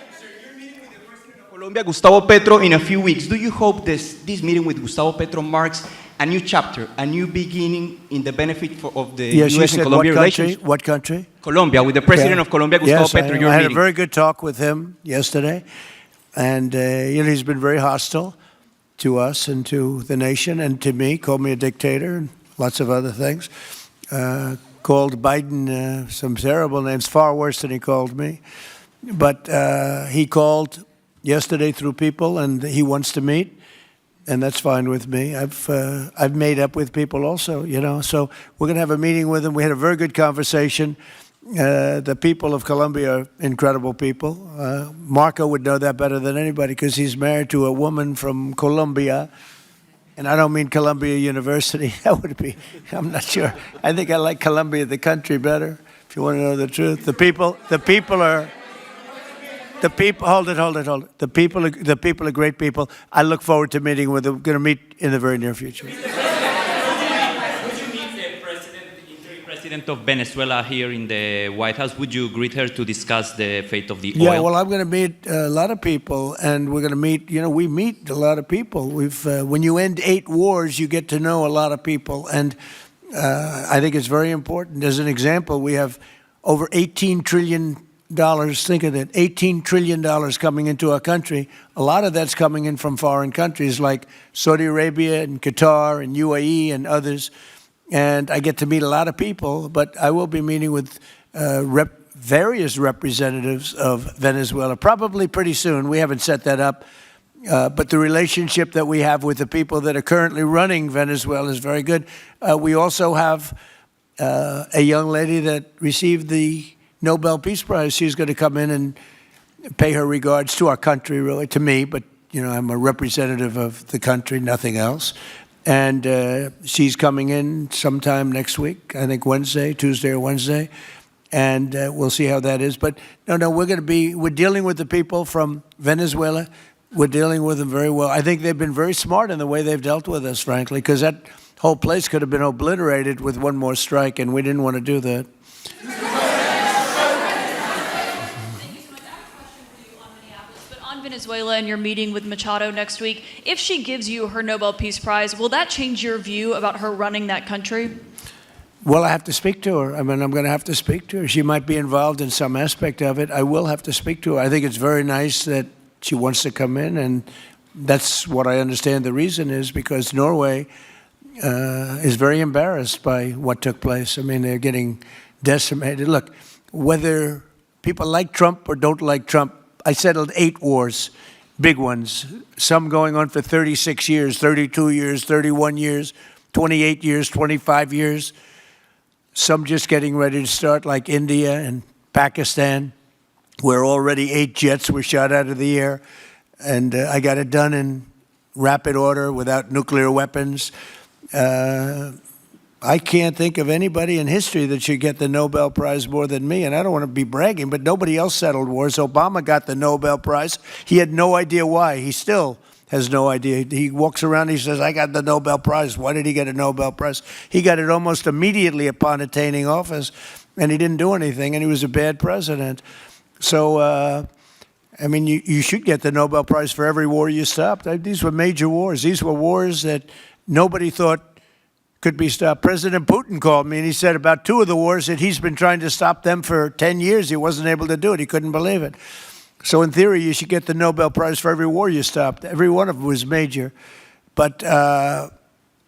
Colombia, Gustavo Petro, in a few weeks. Do you hope this meeting with Gustavo Petro marks a new chapter, a new beginning in the benefit of the U.S. and Colombia relations? What country? Colombia, with the president of Colombia, Gustavo Petro. I had a very good talk with him yesterday, and he's been very hostile to us and to the nation and to me, called me a dictator and lots of other things. Called Biden some terrible names, far worse than he called me. But he called yesterday through people, and he wants to meet, and that's fine with me. I've made up with people also, so we're going to have a meeting with him. We had a very good conversation. The people of Colombia are incredible people. Marco would know that better than anybody because he's married to a woman from Colombia. And I don't mean Columbia University. That would be, I'm not sure. I think I like Colombia, the country, better, if you want to know the truth. The people, hold it. The people are great people. I look forward to meeting with them. We're going to meet in the very near future. Would you meet the interim president of Venezuela here in the White House? Would you greet her to discuss the fate of the oil? Yeah, well, I'm going to meet a lot of people, and we're going to meet, we meet a lot of people. When you end 8 wars, you get to know a lot of people, and I think it's very important. As an example, we have over $18 trillion. Think of that, $18 trillion coming into our country. A lot of that's coming in from foreign countries like Saudi Arabia and Qatar and UAE and others. And I get to meet a lot of people, but I will be meeting with various representatives of Venezuela, probably pretty soon. We haven't set that up. But the relationship that we have with the people that are currently running Venezuela is very good. We also have a young lady that received the Nobel Peace Prize. She's going to come in and pay her regards to our country, really, to me, but, I'm a representative of the country, nothing else. And she's coming in sometime next week, I think Tuesday or Wednesday, and we'll see how that is. But no, we're dealing with the people from Venezuela. We're dealing with them very well. I think they've been very smart in the way they've dealt with us, frankly, because that whole place could have been obliterated with one more strike, and we didn't want to do that. Venezuela and your meeting with Machado next week, if she gives you her Nobel Peace Prize, will that change your view about her running that country? Well, I have to speak to her. I'm going to have to speak to her. She might be involved in some aspect of it. I will have to speak to her. I think it's very nice that she wants to come in, and that's what I understand the reason is, because Norway is very embarrassed by what took place. They're getting decimated. Look, whether people like Trump or don't like Trump, I settled 8 wars, big ones, some going on for 36 years, 32 years, 31 years, 28 years, 25 years, some just getting ready to start, like India and Pakistan, where already 8 jets were shot out of the air, and I got it done in rapid order without nuclear weapons. I can't think of anybody in history that should get the Nobel Prize more than me, and I don't want to be bragging, but nobody else settled wars. Obama got the Nobel Prize. He had no idea why. He still has no idea. He walks around, he says, I got the Nobel Prize. Why did he get a Nobel Prize? He got it almost immediately upon attaining office, and he didn't do anything, and he was a bad president. So, you should get the Nobel Prize for every war you stopped. These were major wars. These were wars that nobody thought could be stopped. President Putin called me and he said about 2 of the wars that he's been trying to stop them for 10 years. He wasn't able to do it. He couldn't believe it. So in theory, you should get the Nobel Prize for every war you stopped. Every one of them was major. But I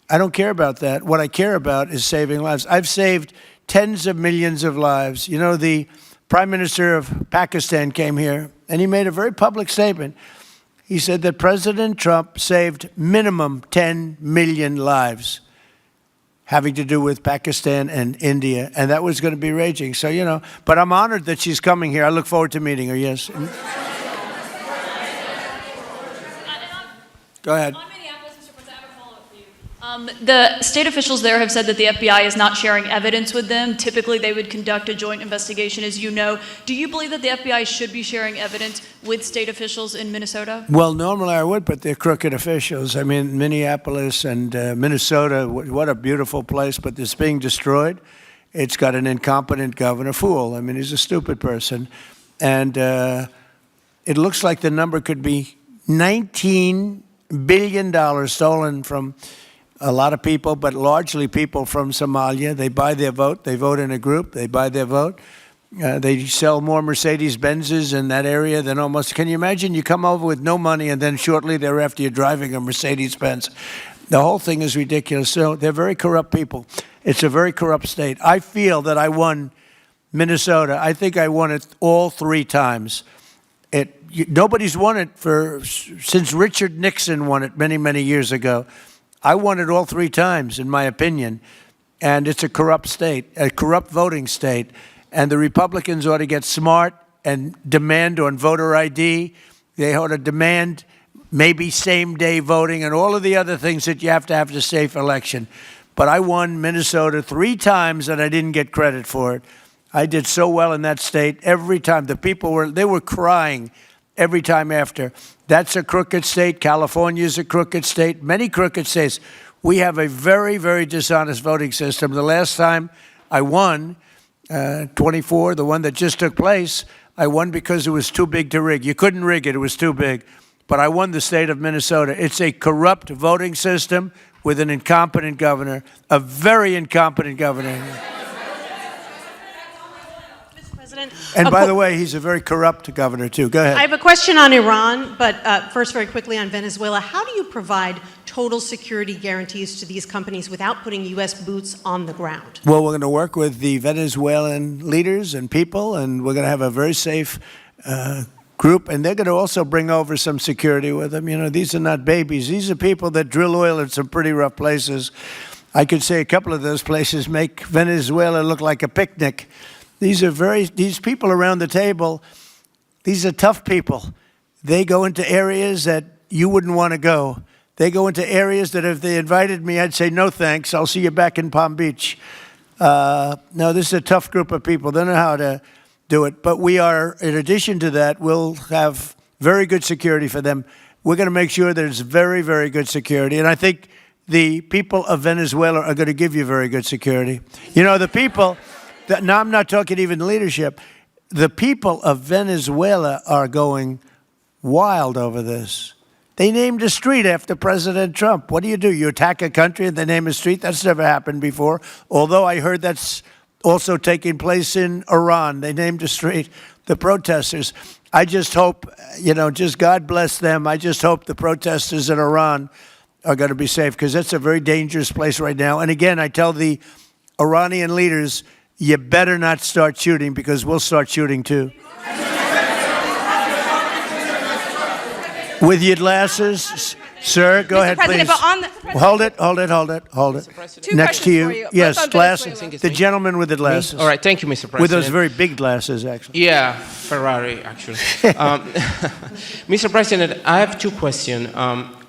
don't care about that. What I care about is saving lives. I've saved tens of millions of lives. The Prime Minister of Pakistan came here and he made a very public statement. He said that President Trump saved minimum 10 million lives having to do with Pakistan and India, and that was going to be raging. So, but I'm honored that she's coming here. I look forward to meeting her, yes. Go ahead. The state officials there have said that the FBI is not sharing evidence with them. Typically, they would conduct a joint investigation, as you know. Do you believe that the FBI should be sharing evidence with state officials in Minnesota? Well, normally I would, but they're crooked officials. Minneapolis and Minnesota, what a beautiful place, but it's being destroyed. It's got an incompetent governor, fool. He's a stupid person. And it looks like the number could be $19 billion stolen from a lot of people, but largely people from Somalia. They buy their vote. They vote in a group. They buy their vote. They sell more Mercedes-Benzes in that area than almost. Can you imagine? You come over with no money, and then shortly thereafter you're driving a Mercedes-Benz. The whole thing is ridiculous. So they're very corrupt people. It's a very corrupt state. I feel that I won Minnesota. I think I won it all 3 times. Nobody's won it since Richard Nixon won it many, many years ago. I won it all 3 times, in my opinion, and it's a corrupt state, a corrupt voting state, And the Republicans ought to get smart and demand on voter ID. They ought to demand maybe same-day voting and all of the other things that you have to have a safe election. But I won Minnesota 3 times and I didn't get credit for it. I did so well in that state every time. The people were crying every time after. That's a crooked state. California's a crooked state. Many crooked states. We have a very, very dishonest voting system. The last time I won, 24, the one that just took place, I won because it was too big to rig. You couldn't rig it. It was too big. But I won the state of Minnesota. It's a corrupt voting system with an incompetent governor, a very incompetent governor. And by the way, he's a very corrupt governor, too. Go ahead. I have a question on Iran, but first, very quickly on Venezuela. How do you provide total security guarantees to these companies without putting U.S. boots on the ground? Well, we're going to work with the Venezuelan leaders and people, and we're going to have a very safe group, and they're going to also bring over some security with them. You know, these are not babies. These are people that drill oil in some pretty rough places. I could say a couple of those places make Venezuela look like a picnic. These people around the table, these are tough people. They go into areas that you wouldn't want to go. They go into areas that if they invited me, I'd say, no thanks, I'll see you back in Palm Beach. No, this is a tough group of people. They know how to do it. But we are, in addition to that, we'll have very good security for them. We're going to make sure there's very, very good security. And I think the people of Venezuela are going to give you very good security. You know, the people... Now, I'm not talking even leadership. The people of Venezuela are going wild over this. They named a street after President Trump. What do? You attack a country and they name a street? That's never happened before. Although I heard that's also taking place in Iran. They named a street. The protesters. I just hope, just God bless them. I just hope the protesters in Iran are going to be safe because that's a very dangerous place right now. And again, I tell the Iranian leaders, you better not start shooting because we'll start shooting too. With your glasses, sir, go ahead, please. Hold it. Next to you. Yes, glasses. The gentleman with the glasses. All right, thank you, Mr. President. With those very big glasses, actually. Yeah, Ferrari, actually. Mr. President, I have 2 questions.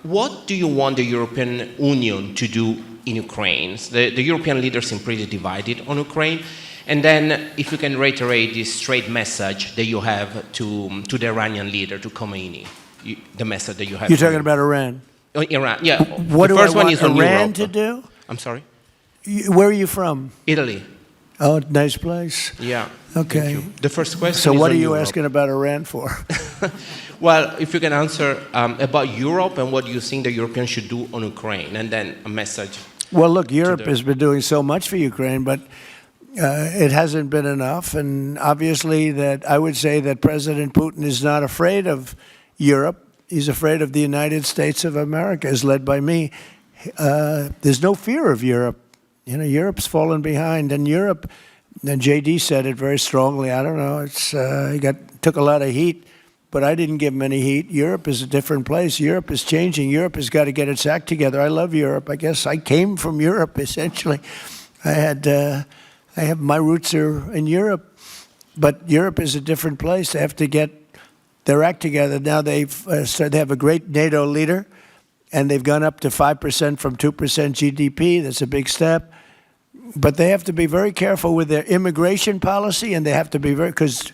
What do you want the European Union to do in Ukraine? The European leaders seem pretty divided on Ukraine. And then if you can reiterate this straight message that you have to the Iranian leader, to Khomeini, the message that you have. You're talking about Iran? Iran, yeah. What do I want Iran to do? I'm sorry? Where are you from? Italy. Oh, nice place. Yeah. Okay. The first question So is what on are you Europe. asking about Iran for? Well, if you can answer about Europe and what you think the Europeans should do on Ukraine, and then a message. Well, look, Europe has been doing so much for Ukraine, but it hasn't been enough. And obviously that I would say that President Putin is not afraid of Europe. He's afraid of the United States of America, as led by me. There's no fear of Europe. You know, Europe's fallen behind. And Europe, and J.D. said it very strongly. I don't know. He took a lot of heat. But I didn't give him any heat. Europe is a different place. Europe is changing. Europe has got to get its act together. I love Europe. I guess I came from Europe, essentially. My roots are in Europe. But Europe is a different place. They have to get their act together. Now they have a great NATO leader, and they've gone up to 5% from 2% GDP. That's a big step. But they have to be very careful with their immigration policy, and they have to be because,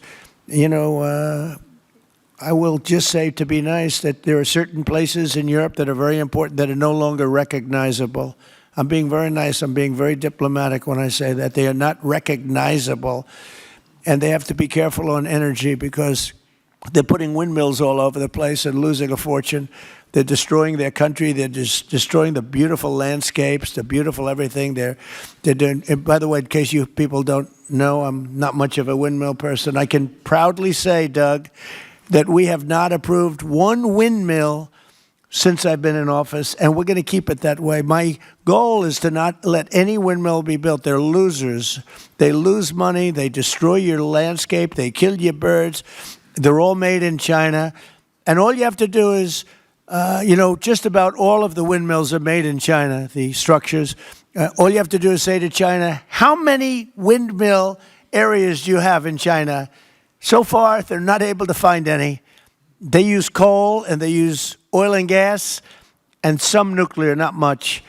I will just say, to be nice, that there are certain places in Europe that are very important that are no longer recognizable. I'm being very nice. I'm being very diplomatic when I say that. They are not recognizable. And they have to be careful on energy because they're putting windmills all over the place and losing a fortune. They're destroying their country. They're just destroying the beautiful landscapes, the beautiful everything. They're doing. And by the way, in case you people don't know, I'm not much of a windmill person. I can proudly say, Doug, that we have not approved one windmill since I've been in office, and we're going to keep it that way. My goal is to not let any windmill be built. They're losers. They lose money. They destroy your landscape. They kill your birds. They're all made in China. And all you have to do is, just about all of the windmills are made in China, the structures. All you have to do is say to China, how many windmill areas do you have in China? So far, they're not able to find any. They use coal and they use oil and gas and some nuclear, not much,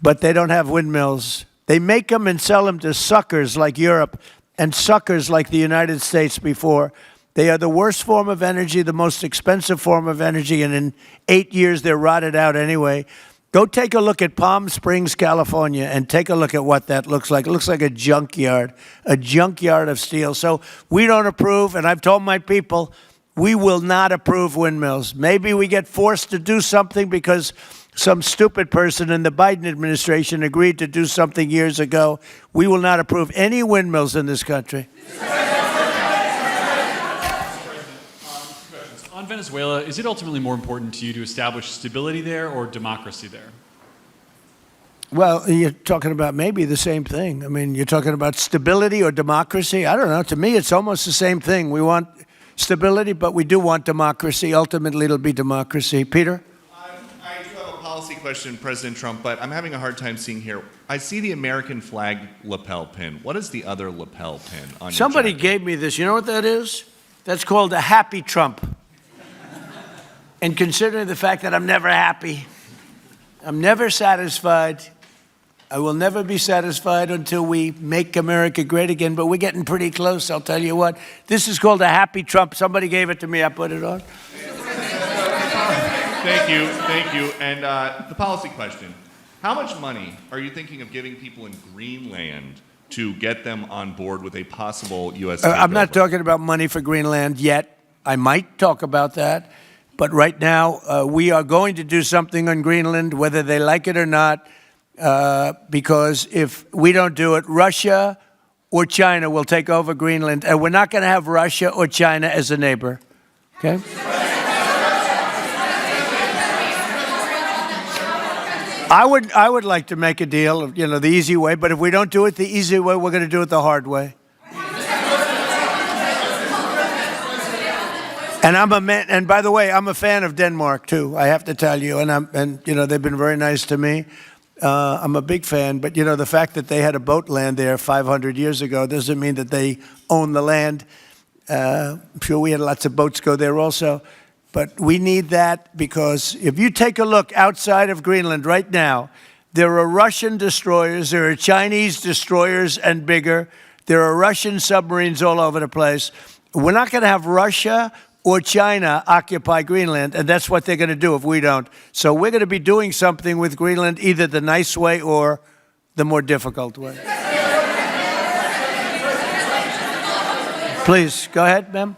but they don't have windmills. They make them and sell them to suckers like Europe and suckers like the United States before. They are the worst form of energy, the most expensive form of energy, and in 8 years they're rotted out anyway. Go take a look at Palm Springs, California, and take a look at what that looks like. It looks like a junkyard of steel. So we don't approve, and I've told my people, we will not approve windmills. Maybe we get forced to do something because some stupid person in the Biden administration agreed to do something years ago. We will not approve any windmills in this country. On Venezuela, is it ultimately more important to you to establish stability there or democracy there? Well, you're talking about maybe the same thing. I mean, you're talking about stability or democracy. I don't know. To me, it's almost the same thing. We want stability, but we do want democracy. Ultimately, it'll be democracy. Peter? I do have a policy question, President Trump, but I'm having a hard time seeing here. I see the American flag lapel pin. What is the other lapel pin on Somebody your jacket? gave me this. You know what that is? That's called a happy Trump. And considering the fact that I'm never happy, I'm never satisfied, I will never be satisfied until we make America great again, but we're getting pretty close, I'll tell you what. This is called a happy Trump. Somebody gave it to me, I put it on. Thank you. And the policy question. How much money are you thinking of giving people in Greenland to get them on board with a possible U.S. I'm not talking about money for Greenland yet. I might talk about that. But right now, we are going to do something on Greenland, whether they like it or not, because if we don't do it, Russia or China will take over Greenland, and we're not going to have Russia or China as a neighbor. Okay? I would like to make a deal, the easy way, but if we don't do it the easy way, we're going to do it the hard way. And and by the way, I'm a fan of Denmark too. I have to tell you, and they've been very nice to me. I'm a big fan, but the fact that they had a boat land there 500 years ago doesn't mean that they own the land. I'm sure we had lots of boats go there also, but we need that because if you take a look outside of Greenland right now, there are Russian destroyers, there are Chinese destroyers and bigger, there are Russian submarines all over the place. We're not going to have Russia or China occupy Greenland, and that's what they're going to do if we don't. So we're going to be doing something with Greenland, either the nice way or the more difficult way. Please, go ahead, ma'am.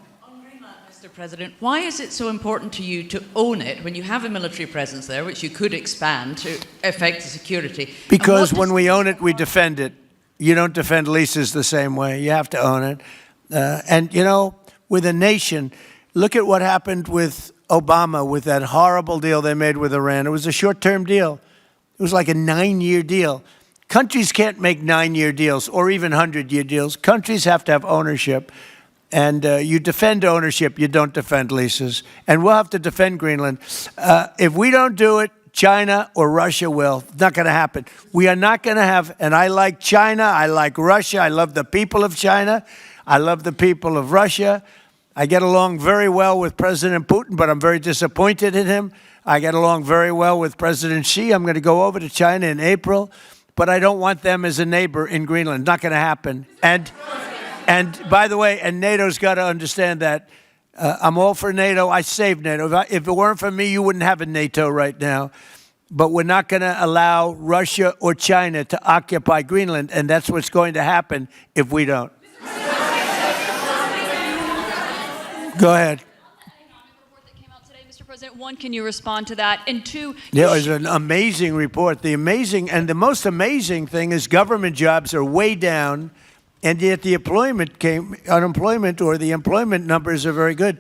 Mr. President, why is it so important to you to own it when you have a military presence there, which you could expand to affect the security? Because when we own it, we defend it. You don't defend leases the same way. You have to own it. With a nation, look at what happened with Obama, with that horrible deal they made with Iran. It was a short-term deal. It was like a 9-year deal. Countries can't make 9-year deals or even 100-year deals. Countries have to have ownership. And you defend ownership, you don't defend leases. And we'll have to defend Greenland. If we don't do it, China or Russia will. It's not going to happen. We are not going to have, and I like China, I like Russia, I love the people of China, I love the people of Russia. I get along very well with President Putin, but I'm very disappointed in him. I get along very well with President Xi. I'm going to go over to China in April, but I don't want them as a neighbor in Greenland. Not going to happen. And by the way, and NATO's got to understand that. I'm all for NATO. I saved NATO. If it weren't for me, you wouldn't have a NATO right now. But we're not going to allow Russia or China to occupy Greenland, and that's what's going to happen if we don't. Go ahead. Mr. President, one, can you respond to that? And two, It was an amazing report. The most amazing thing is government jobs are way down, and yet the unemployment or the employment numbers are very good.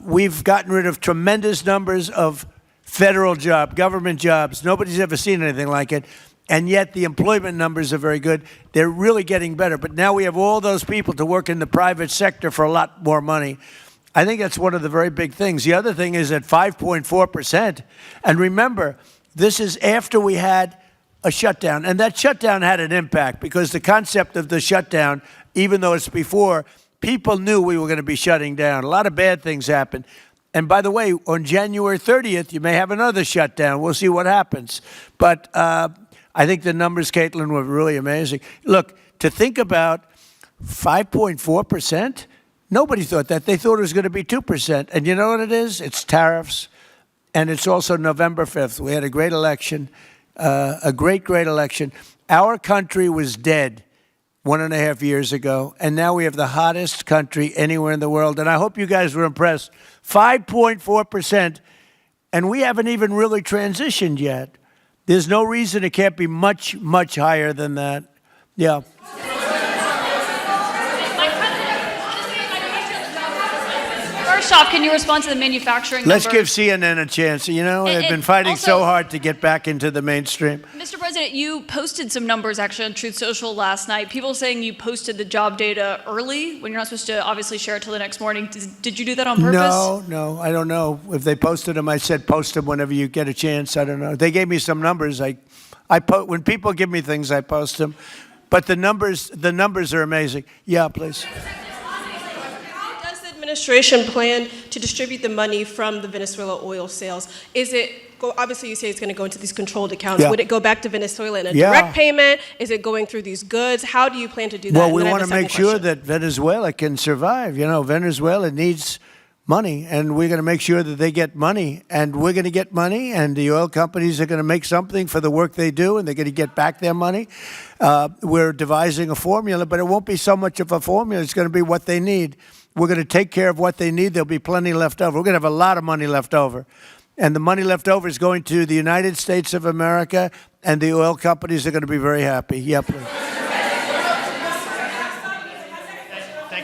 We've gotten rid of tremendous numbers of federal government jobs. Nobody's ever seen anything like it. And yet the employment numbers are very good. They're really getting better. But now we have all those people to work in the private sector for a lot more money. I think that's one of the very big things. The other thing is at 5.4%. And remember, this is after we had a shutdown. And that shutdown had an impact because the concept of the shutdown even though it's before, people knew we were going to be shutting down. A lot of bad things happened. And by the way, on January 30th, you may have another shutdown. We'll see what happens. But I think the numbers, Caitlin, were really amazing. Look, to think about 5.4%, nobody thought that. They thought it was going to be 2%. And you know what it is? It's tariffs. And it's also November 5th. We had a great election, a great, great election. Our country was dead 1.5 years ago, and now we have the hottest country anywhere in the world. And I hope you guys were impressed. 5.4%, and we haven't even really transitioned yet. There's no reason it can't be much, much higher than that. Yeah. First off, can you respond to the manufacturing Let's numbers? give CNN a chance. You know, they've been fighting so hard to get back into the mainstream. Mr. President, you posted some numbers actually on Truth Social last night. People saying you posted the job data early when you're not supposed to obviously share it till the next morning. Did you do that on purpose? No, I don't know. If they posted them, I said post them whenever you get a chance. I don't know. They gave me some numbers. When people give me things, I post them. But the numbers are amazing. Yeah, please. Administration plan to distribute the money from the Venezuela oil sales? Is it, obviously you say it's going to go into these controlled accounts. Yeah. Would it go back to Venezuela in a direct payment? Is it going through these goods? How do you plan to do that? Well, we want to make sure that Venezuela can survive. You know, Venezuela needs money, and we're going to make sure that they get money, and we're going to get money, and the oil companies are going to make something for the work they do, and they're going to get back their money. We're devising a formula, but it won't be so much of a formula. It's going to be what they need. We're going to take care of what they need. There'll be plenty left over. We're going to have a lot of money left over. And the money left over is going to the United States of America, and the oil companies are going to be very happy. Yep. Thank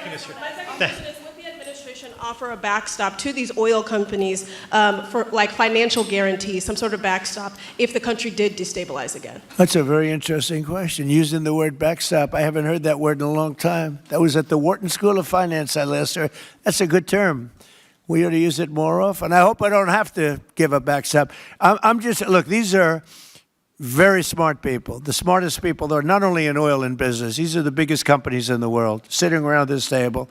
you, Mr. Would the administration offer a backstop to these oil companies for like financial guarantees, some sort of backstop, if the country did destabilize again? That's a very interesting question. Using the word backstop, I haven't heard that word in a long time. That was at the Wharton School of Finance I last heard. That's a good term. We ought to use it more often. I hope I don't have to give a backstop. Look, these are very smart people, the smartest people. They're not only in oil and business. These are the biggest companies in the world sitting around this table.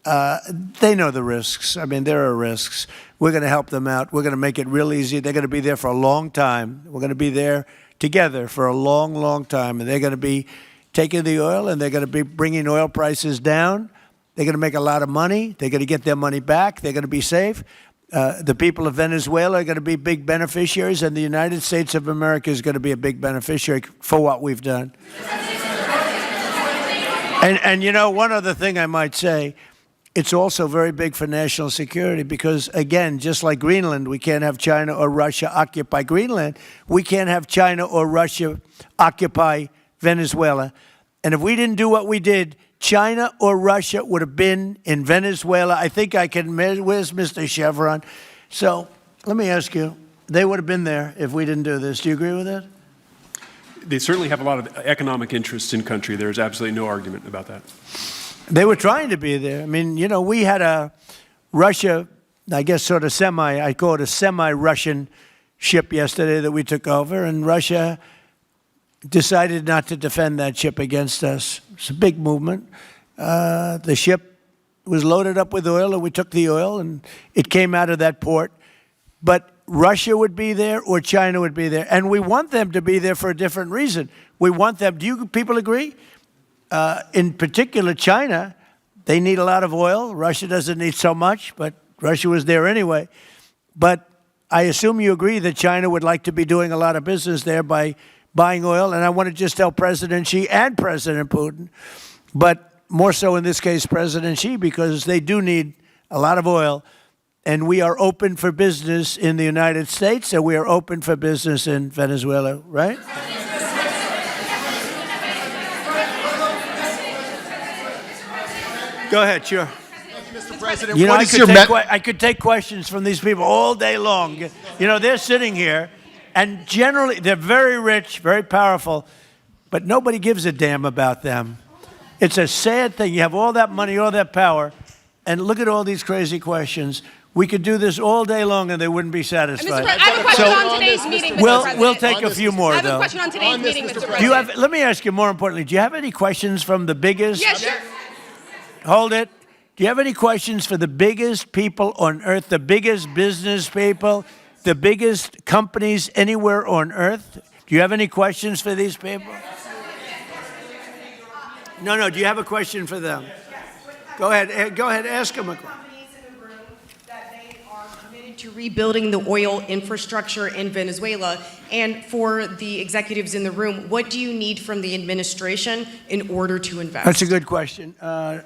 They know the risks. I mean, there are risks. We're going to help them out. We're going to make it real easy. They're going to be there for a long time. We're going to be there together for a long, long time. And they're going to be taking the oil, and they're going to be bringing oil prices down. They're going to make a lot of money. They're going to get their money back. They're going to be safe. The people of Venezuela are going to be big beneficiaries, and the United States of America is going to be a big beneficiary for what we've done. And you know, one other thing I might say, it's also very big for national security because, again, just like Greenland, we can't have China or Russia occupy Greenland. We can't have China or Russia occupy Venezuela. And if we didn't do what we did, China or Russia would have been in Venezuela. I think I can, where's Mr. Chevron? So let me ask you, they would have been there if we didn't do this. Do you agree with that? They certainly have a lot of economic interests in country. There's absolutely no argument about that. They were trying to be there. I mean, you know, we had a Russia, I guess sort of I call it a semi-Russian ship yesterday that we took over, and Russia decided not to defend that ship against us. It's a big movement. The ship was loaded up with oil, and we took the oil, and it came out of that port. But Russia would be there or China would be there. And we want them to be there for a different reason. We want them, do you people agree? In particular, China, they need a lot of oil. Russia doesn't need so much, but Russia was there anyway. But I assume you agree that China would like to be doing a lot of business there by buying oil. And I want to just tell President Xi and President Putin, but more so in this case, President Xi, because they do need a lot of oil. And we are open for business in the United States, and we are open for business in Venezuela, right? Go ahead, sure. Mr. President, you know, what is your I could take questions from these people all day long. You know, they're sitting here, and generally they're very rich, very powerful, but nobody gives a damn about them. It's a sad thing. You have all that money, all that power, and look at all these crazy questions. We could do this all day long, and they wouldn't be satisfied. I have a question on today's meeting, Mr. President. We'll take a few more, though. I have a question on today's meeting, Mr. President. Do you have? Let me ask you more importantly. Do you have any questions from the biggest? Yes, sure. hold it. Do you have any questions for the biggest people on earth, the biggest business people, the biggest companies anywhere on earth? Do you have any questions for these people? No, do you have a question for them? Go ahead, ask them a question. To rebuilding the oil infrastructure in Venezuela. And for the executives in the room, what do you need from the administration in order to invest? That's a good question. Do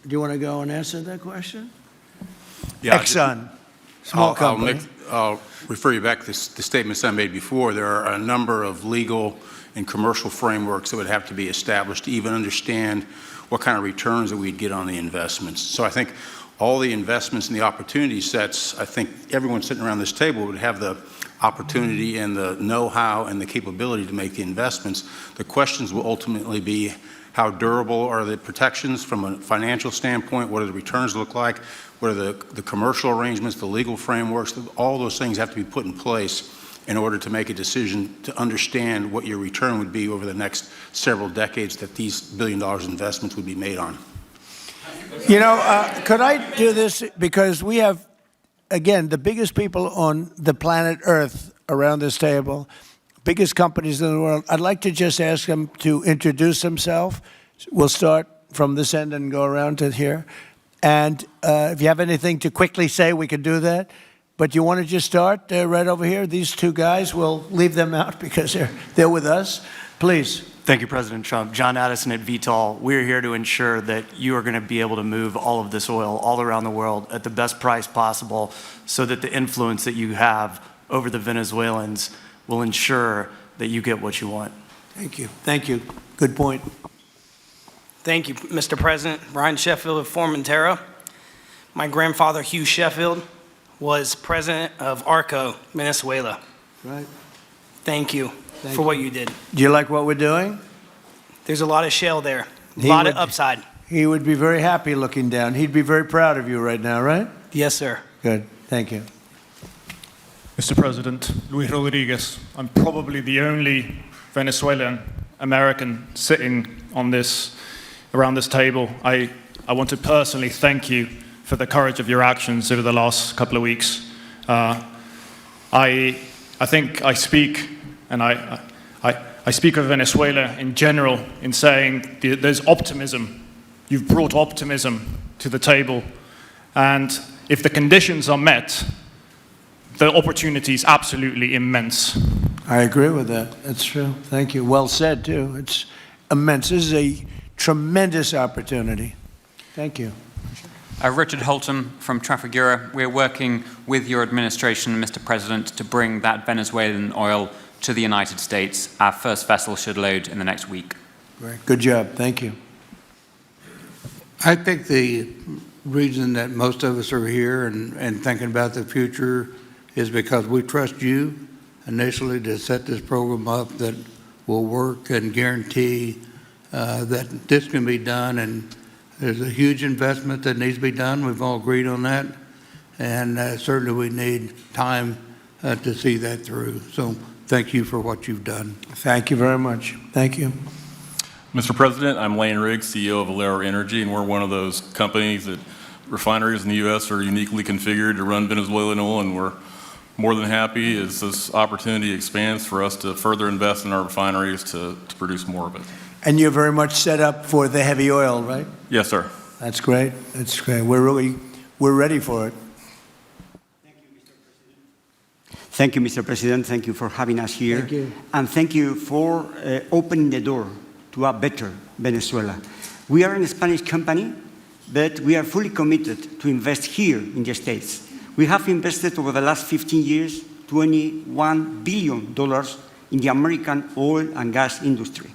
you want to go and answer that question? Yeah, Exxon, small company. I'll refer you back to the statements I made before. There are a number of legal and commercial frameworks that would have to be established to even understand what kind of returns that we'd get on the investments. So I think all the investments and the opportunity sets, I think everyone sitting around this table would have the opportunity and the know-how and the capability to make the investments. The questions will ultimately be how durable are the protections from a financial standpoint, what do the returns look like, what are the commercial arrangements, the legal frameworks, all those things have to be put in place in order to make a decision to understand what your return would be over the next several decades that these $1 billion investments would be made on. You know, could I do this? Because we have, again, the biggest people on the planet Earth around this table, biggest companies in the world. I'd like to just ask them to introduce themselves. We'll start from this end and go around to here. And if you have anything to quickly say, we can do that. But you want to just start right over here? These two guys, we'll leave them out because they're with us. Please. Thank you, President Trump. John Addison at VTOL. We're here to ensure that you are going to be able to move all of this oil all around the world at the best price possible so that the influence that you have over the Venezuelans will ensure that you get what you want. Thank you. Thank you. Good point. Thank you, Mr. President. Brian Sheffield of Formentera. My grandfather, Hugh Sheffield, was president of ARCO, Venezuela. Right. Thank you for what you did. Do you like what we're doing? There's a lot of shale there, a lot of upside. He would be very happy looking down. He'd be very proud of you right now, right? Yes, sir. Good. Thank you. Mr. President, Luis Rodriguez. I'm probably the only Venezuelan American sitting on around this table. I want to personally thank you for the courage of your actions over the last couple of weeks. I think I speak, and I speak of Venezuela in general in saying there's optimism. You've brought optimism to the table, and if the conditions are met, the opportunity is absolutely immense. I agree with that. That's true. Thank you. Well said, too. It's immense. This is a tremendous opportunity. Thank you. Richard Holton from Trafigura. We're working with your administration, Mr. President, to bring that Venezuelan oil to the United States. Our first vessel should load in the next week. Great. Good job. Thank you. I think the reason that most of us are here and thinking about the future is because we trust you initially to set this program up that will work and guarantee that this can be done. And there's a huge investment that needs to be done. We've all agreed on that. And certainly we need time to see that through. So thank you for what you've done. Thank you very much. Thank you. Mr. President, I'm Lane Riggs, CEO of Valero Energy, and we're one of those companies that refineries in the U.S. are uniquely configured to run Venezuelan oil, and we're more than happy as this opportunity expands for us to further invest in our refineries to produce more of it. And you're very much set up for the heavy oil, right? Yes, sir. That's great. That's great. We're ready for it. Thank you, Mr. President. Thank you for having us here. Thank you. And thank you for opening the door to a better Venezuela. We are a Spanish company, but we are fully committed to invest here in the States. We have invested over the last 15 years $21 billion in the American oil and gas industry,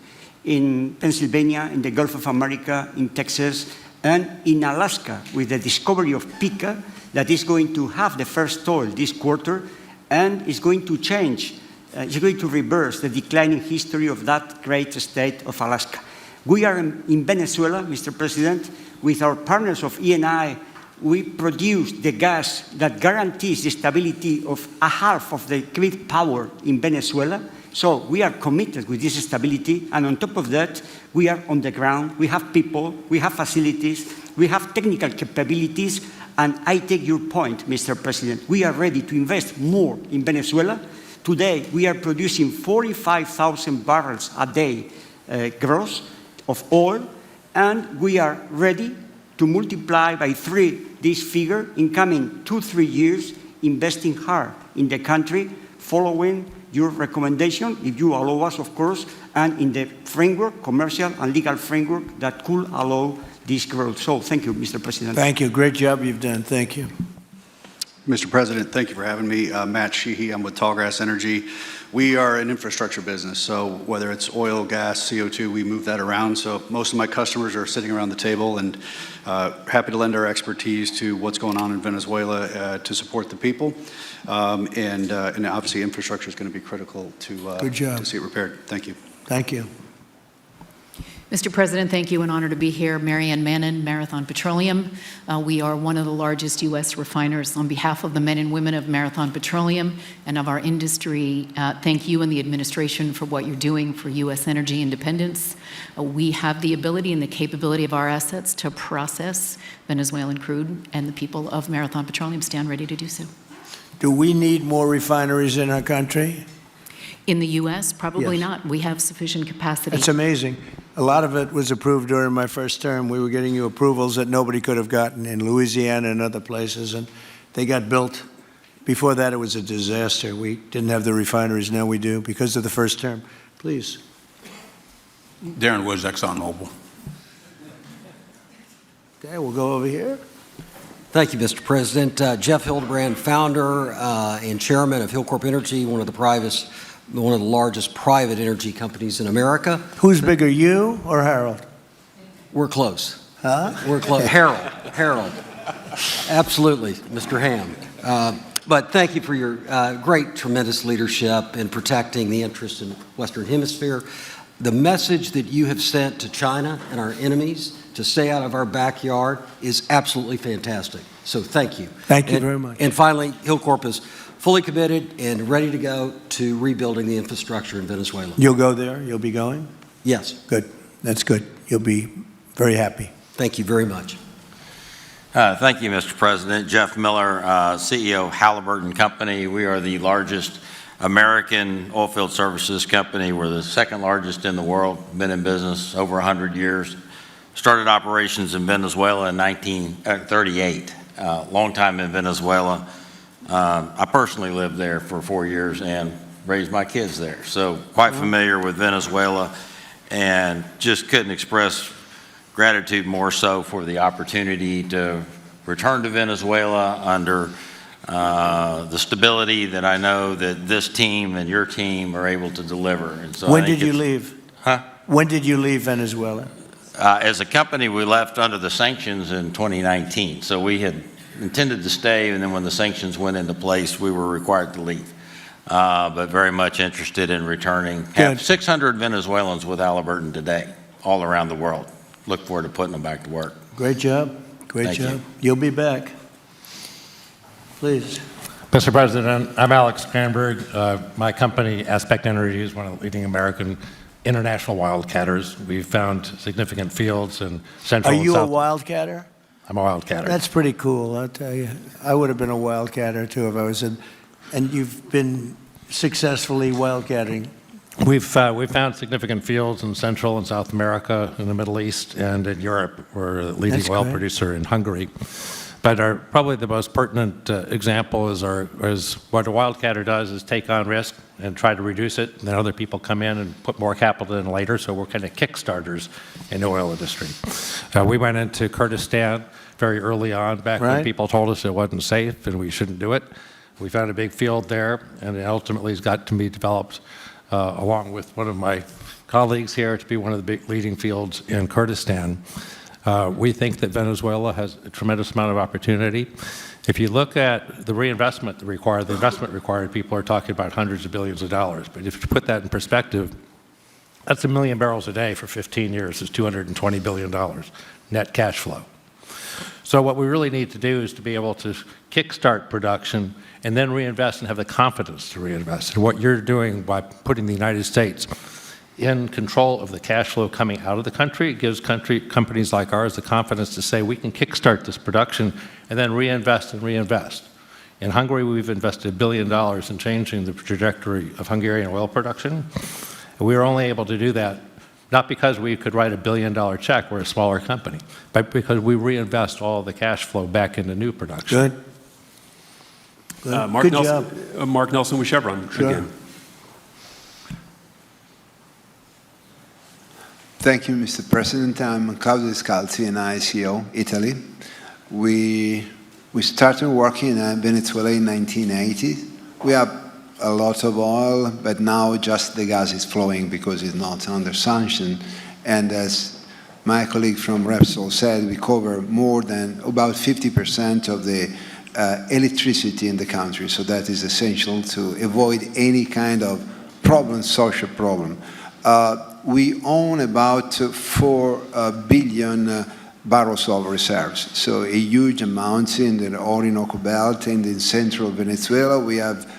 in Pennsylvania, in the Gulf of America, in Texas, and in Alaska with the discovery of Pica that is going to have the first oil this quarter and is going to change, is going to reverse the declining history of that great state of Alaska. We are in Venezuela, Mr. President, with our partners of Eni. We produce the gas that guarantees the stability of a half of the grid power in Venezuela. So we are committed with this stability, and on top of that, we are on the ground, we have people, we have facilities, We have technical capabilities, and I take your point, Mr. President. We are ready to invest more in Venezuela. Today, we are producing 45,000 barrels a day gross of oil, and we are ready to multiply by 3 this figure in coming 2-3 years, investing hard in the country, following your recommendation, if you allow us, of course, and in the framework, commercial and legal framework that could allow this growth. So thank you, Mr. President. Thank you. Great job you've done. Thank you. Mr. President, thank you for having me. Matt Sheehy, I'm with Tallgrass Energy. We are an infrastructure business, so whether it's oil, gas, CO2, we move that around. So most of my customers are sitting around the table and happy to lend our expertise to what's going on in Venezuela to support the people. And obviously infrastructure is going to be critical to see it repaired. Thank you. Thank you. Mr. President, thank you. An honor to be here. Marianne Mannon, Marathon Petroleum. We are one of the largest U.S. refiners. On behalf of the men and women of Marathon Petroleum and of our industry, thank you and the administration for what you're doing for U.S. energy independence. We have the ability and the capability of our assets to process Venezuelan crude, and the people of Marathon Petroleum stand ready to do so. Do we need more refineries in our country? In the U.S., probably Yes. not. We have sufficient capacity. It's amazing. A lot of it was approved during my first term. We were getting you approvals that nobody could have gotten in Louisiana and other places, and they got built. Before that, it was a disaster. We didn't have the refineries. Now we do because of the first term. Please. Darren Woods, ExxonMobil. Okay, we'll go over here. Thank you, Mr. President. Jeff Hildebrand, founder and chairman of Hillcorp Energy, one of the largest private energy companies in America. Who's bigger, you or Harold? We're close. Huh? We're close. Harold. Absolutely, Mr. Hamm. But thank you for your great, tremendous leadership in protecting the interests in the Western Hemisphere. The message that you have sent to China and our enemies to stay out of our backyard is absolutely fantastic. So thank you. Thank you very much. And finally, Hillcorp is fully committed and ready to go to rebuilding the infrastructure in Venezuela. You'll go there? You'll be going? Yes. Good. That's good. You'll be very happy. Thank you very much. Thank you, Mr. President. Jeff Miller, CEO of Halliburton Company. We are the largest American oilfield services company. We're the second largest in the world, been in business over 100 years. Started operations in Venezuela in 1938, long time in Venezuela. I personally lived there for 4 years and raised my kids there. So quite familiar with Venezuela, and just couldn't express gratitude more so for the opportunity to return to Venezuela under the stability that I know that this team and your team are able to deliver. And so When did you leave? Huh? When did you leave Venezuela? As a company, we left under the sanctions in 2019. So we had intended to stay, and then when the sanctions went into place, we were required to leave. But very much interested in returning. Have 600 Venezuelans with Halliburton today, all around the world. Look forward to putting them back to work. Great job. Great Thank job. you. You'll be back. Please. Mr. President, I'm Alex Cranberg. My company, Aspect Energy, is one of the leading American international wildcatters. We've found significant fields in Central Are and you a South. wildcatter? I'm a wildcatter. That's pretty cool, I'll tell you. I would have been a wildcatter too if I was in. And you've been successfully wildcatting. We've found significant fields in Central and South America, in the Middle East, and in Europe. We're a leading That's oil great. producer in Hungary. But probably the most pertinent example is what a wildcatter does is take on risk and try to reduce it, and then other people come in and put more capital in later, so we're kind of kickstarters in the oil industry. We went into Kurdistan very early on, back when Right. people told us it wasn't safe and we shouldn't do it. We found a big field there, and it ultimately has got to be developed along with one of my colleagues here to be one of the big leading fields in Kurdistan. We think that Venezuela has a tremendous amount of opportunity. If you look at the reinvestment required, the investment required, people are talking about hundreds of billions of dollars. But if you put that in perspective, that's 1 million barrels a day for 15 years is $220 billion net cash flow. So what we really need to do is to be able to kickstart production and then reinvest and have the confidence to reinvest. And what you're doing by putting the United States in control of the cash flow coming out of the country. It gives companies like ours the confidence to say we can kickstart this production and then reinvest and reinvest. In Hungary, we've invested $1 billion in changing the trajectory of Hungarian oil production. And we were only able to do that not because we could write $1 billion check, we're a smaller company, but because we reinvest all the cash flow back into new production. Good. Mark Good Nelson, job. Mark Nelson with Chevron again. Thank you, Mr. President. I'm Claudio Descalzi, and I CEO, Italy. We started working in Venezuela in 1980. We have a lot of oil, but now just the gas is flowing because it's not under sanction. And as my colleague from Repsol said, we cover more than about 50% of the electricity in the country. So that is essential to avoid any kind of problem, social problem. We own about 4 billion barrels of reserves, so a huge amount in the Orinoco Belt and in central Venezuela. We have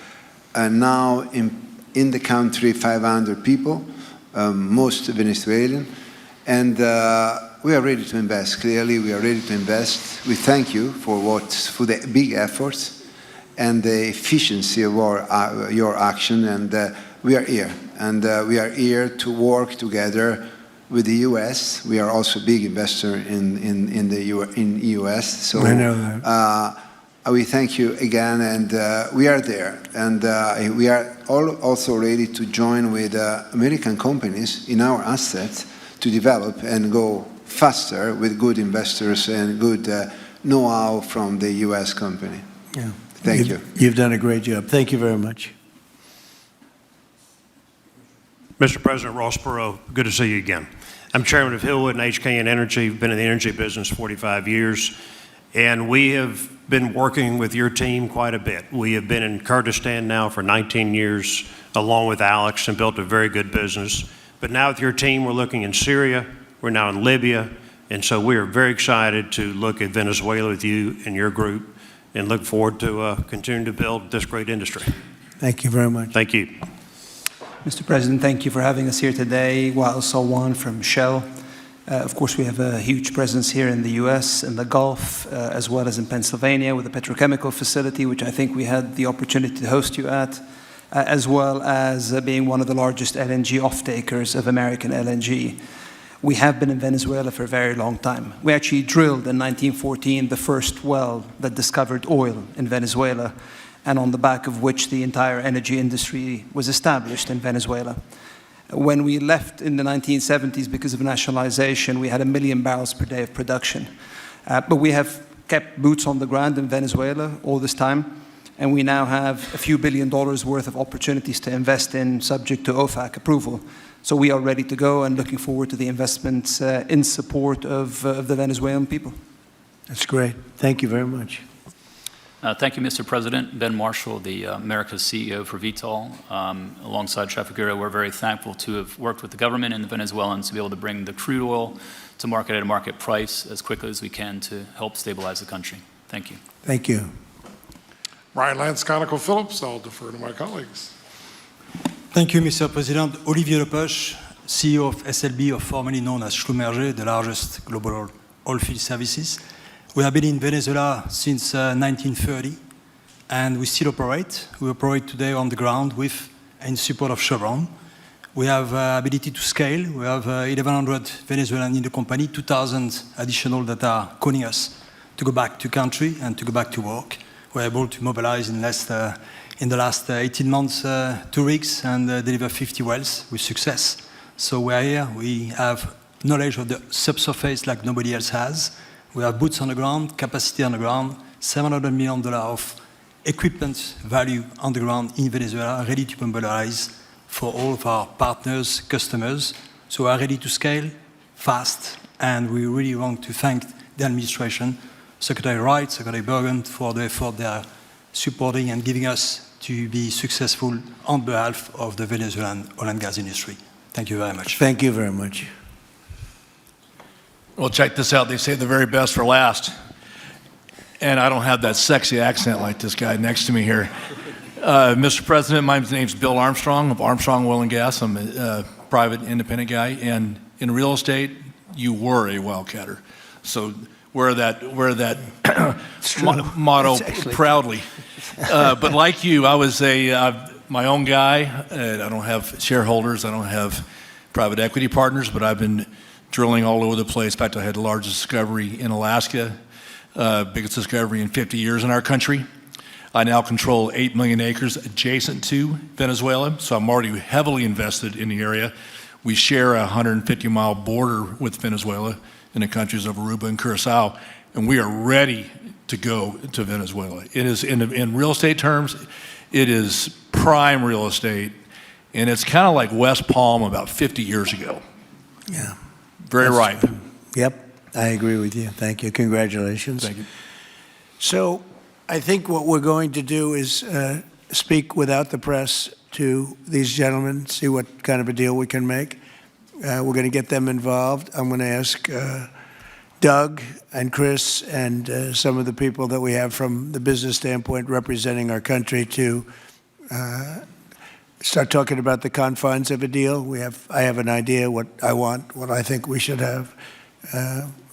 now in the country 500 people, most Venezuelan, and we are ready to invest. Clearly, we are ready to invest. We thank you for the big efforts and the efficiency of your action, and we are here. And we are here to work together with the U.S. We are also a big investor in the U.S. So I know that. We thank you again, and we are there. And we are also ready to join with American companies in our assets to develop and go faster with good investors and good know-how from the U.S. company. Yeah. Thank you. You've done a great job. Thank you very much. Mr. President, Ross Perot, good to see you again. I'm chairman of Hillwood and HKN Energy. Been in the energy business 45 years, and we have been working with your team quite a bit. We have been in Kurdistan now for 19 years, along with Alex, and built a very good business. But now with your team, we're looking in Syria, we're now in Libya, and so we are very excited to look at Venezuela with you and your group, and look forward to continuing to build this great industry. Thank you very much. Thank you. Mr. President, thank you for having us here today. Wael Salwan from Shell. Of course, we have a huge presence here in the U.S., in the Gulf, as well as in Pennsylvania with a petrochemical facility, which I think we had the opportunity to host you at, as well as being one of the largest LNG off-takers of American LNG. We have been in Venezuela for a very long time. We actually drilled in 1914 the first well that discovered oil in Venezuela, and on the back of which the entire energy industry was established in Venezuela. When we left in the 1970s because of nationalization, we had 1 million barrels per day of production. But we have kept boots on the ground in Venezuela all this time, and we now have a few $1 billion worth of opportunities to invest in, subject to OFAC approval. So we are ready to go and looking forward to the investments in support of the Venezuelan people. That's great. Thank you very much. Thank you, Mr. President. Ben Marshall, the America's CEO for Vitol. Alongside Trafigura, we're very thankful to have worked with the government and the Venezuelans to be able to bring the crude oil to market at a market price as quickly as we can to help stabilize the country. Thank you. Thank you. Ryan Lance, ConocoPhillips. I'll defer to my colleagues. Thank you, Mr. President. Olivier Lepoche, CEO of SLB, or formerly known as Schlumberger, the largest global oilfield services. We have been in Venezuela since 1930, and we still operate. We operate today on the ground with and in support of Chevron. We have ability to scale. We have 1,100 Venezuelans in the company, 2,000 additional that are calling us to go back to country and to go back to work. We're able to mobilize in the last 18 months 2 rigs and deliver 50 wells with success. So we're here. We have knowledge of the subsurface like nobody else has. We have boots on the ground, capacity on the ground, $700 million of equipment value on the ground in Venezuela, ready to mobilize for all of our partners, customers. So we are ready to scale fast, and we really want to thank the administration, Secretary Wright, Secretary Burgum, for the effort they are supporting and giving us to be successful on behalf of the Venezuelan oil and gas industry. Thank you very much. Thank you very much. Well, check this out. They say the very best for last. And I don't have that sexy accent like this guy next to me here. Mr. President, my name's Bill Armstrong of Armstrong Oil and Gas. I'm private independent guy, and in real estate, you were a wildcatter. So wear that motto proudly. But like you, I was my own guy. I don't have shareholders. I don't have private equity partners, but I've been drilling all over the place. In fact, I had the largest discovery in Alaska, biggest discovery in 50 years in our country. I now control 8 million acres adjacent to Venezuela, so I'm already heavily invested in the area. We share a 150-mile border with Venezuela in the countries of Aruba and Curacao, and we are ready to go to Venezuela. It is, in real estate terms, it is prime real estate, and it's kind of like West Palm about 50 years ago. Yeah. Very ripe. Yep, I agree with you. Thank you. Congratulations. Thank you. So I think what we're going to do is speak without the press to these gentlemen, see what kind of a deal we can make. We're going to get them involved. I'm going to ask Doug and Chris and some of the people that we have from the business standpoint representing our country to start talking about the confines of a deal. I have an idea what I want, what I think we should have.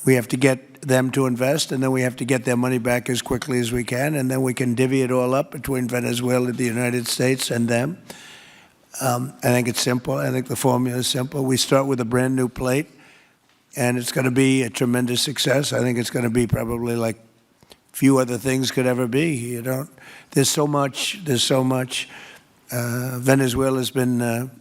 We have to get them to invest, and then we have to get their money back as quickly as we can, and then we can divvy it all up between Venezuela, the United States, and them. I think it's simple. I think the formula is simple. We start with a brand new plate, and it's going to be a tremendous success. I think it's going to be probably like few other things could ever be. There's so much. Venezuela's been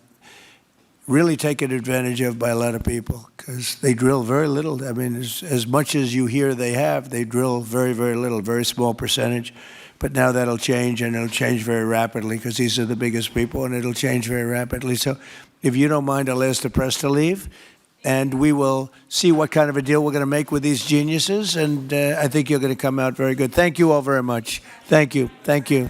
really taken advantage of by a lot of people because they drill very little. I mean, as much as you hear they drill very, very little, very small percentage. But now that'll change, and it'll change very rapidly because these are the biggest people, and it'll change very rapidly. So if you don't mind, I'll ask the press to leave, and we will see what kind of a deal we're going to make with these geniuses, and I think you're going to come out very good. Thank you all very much. Thank you. Thank you.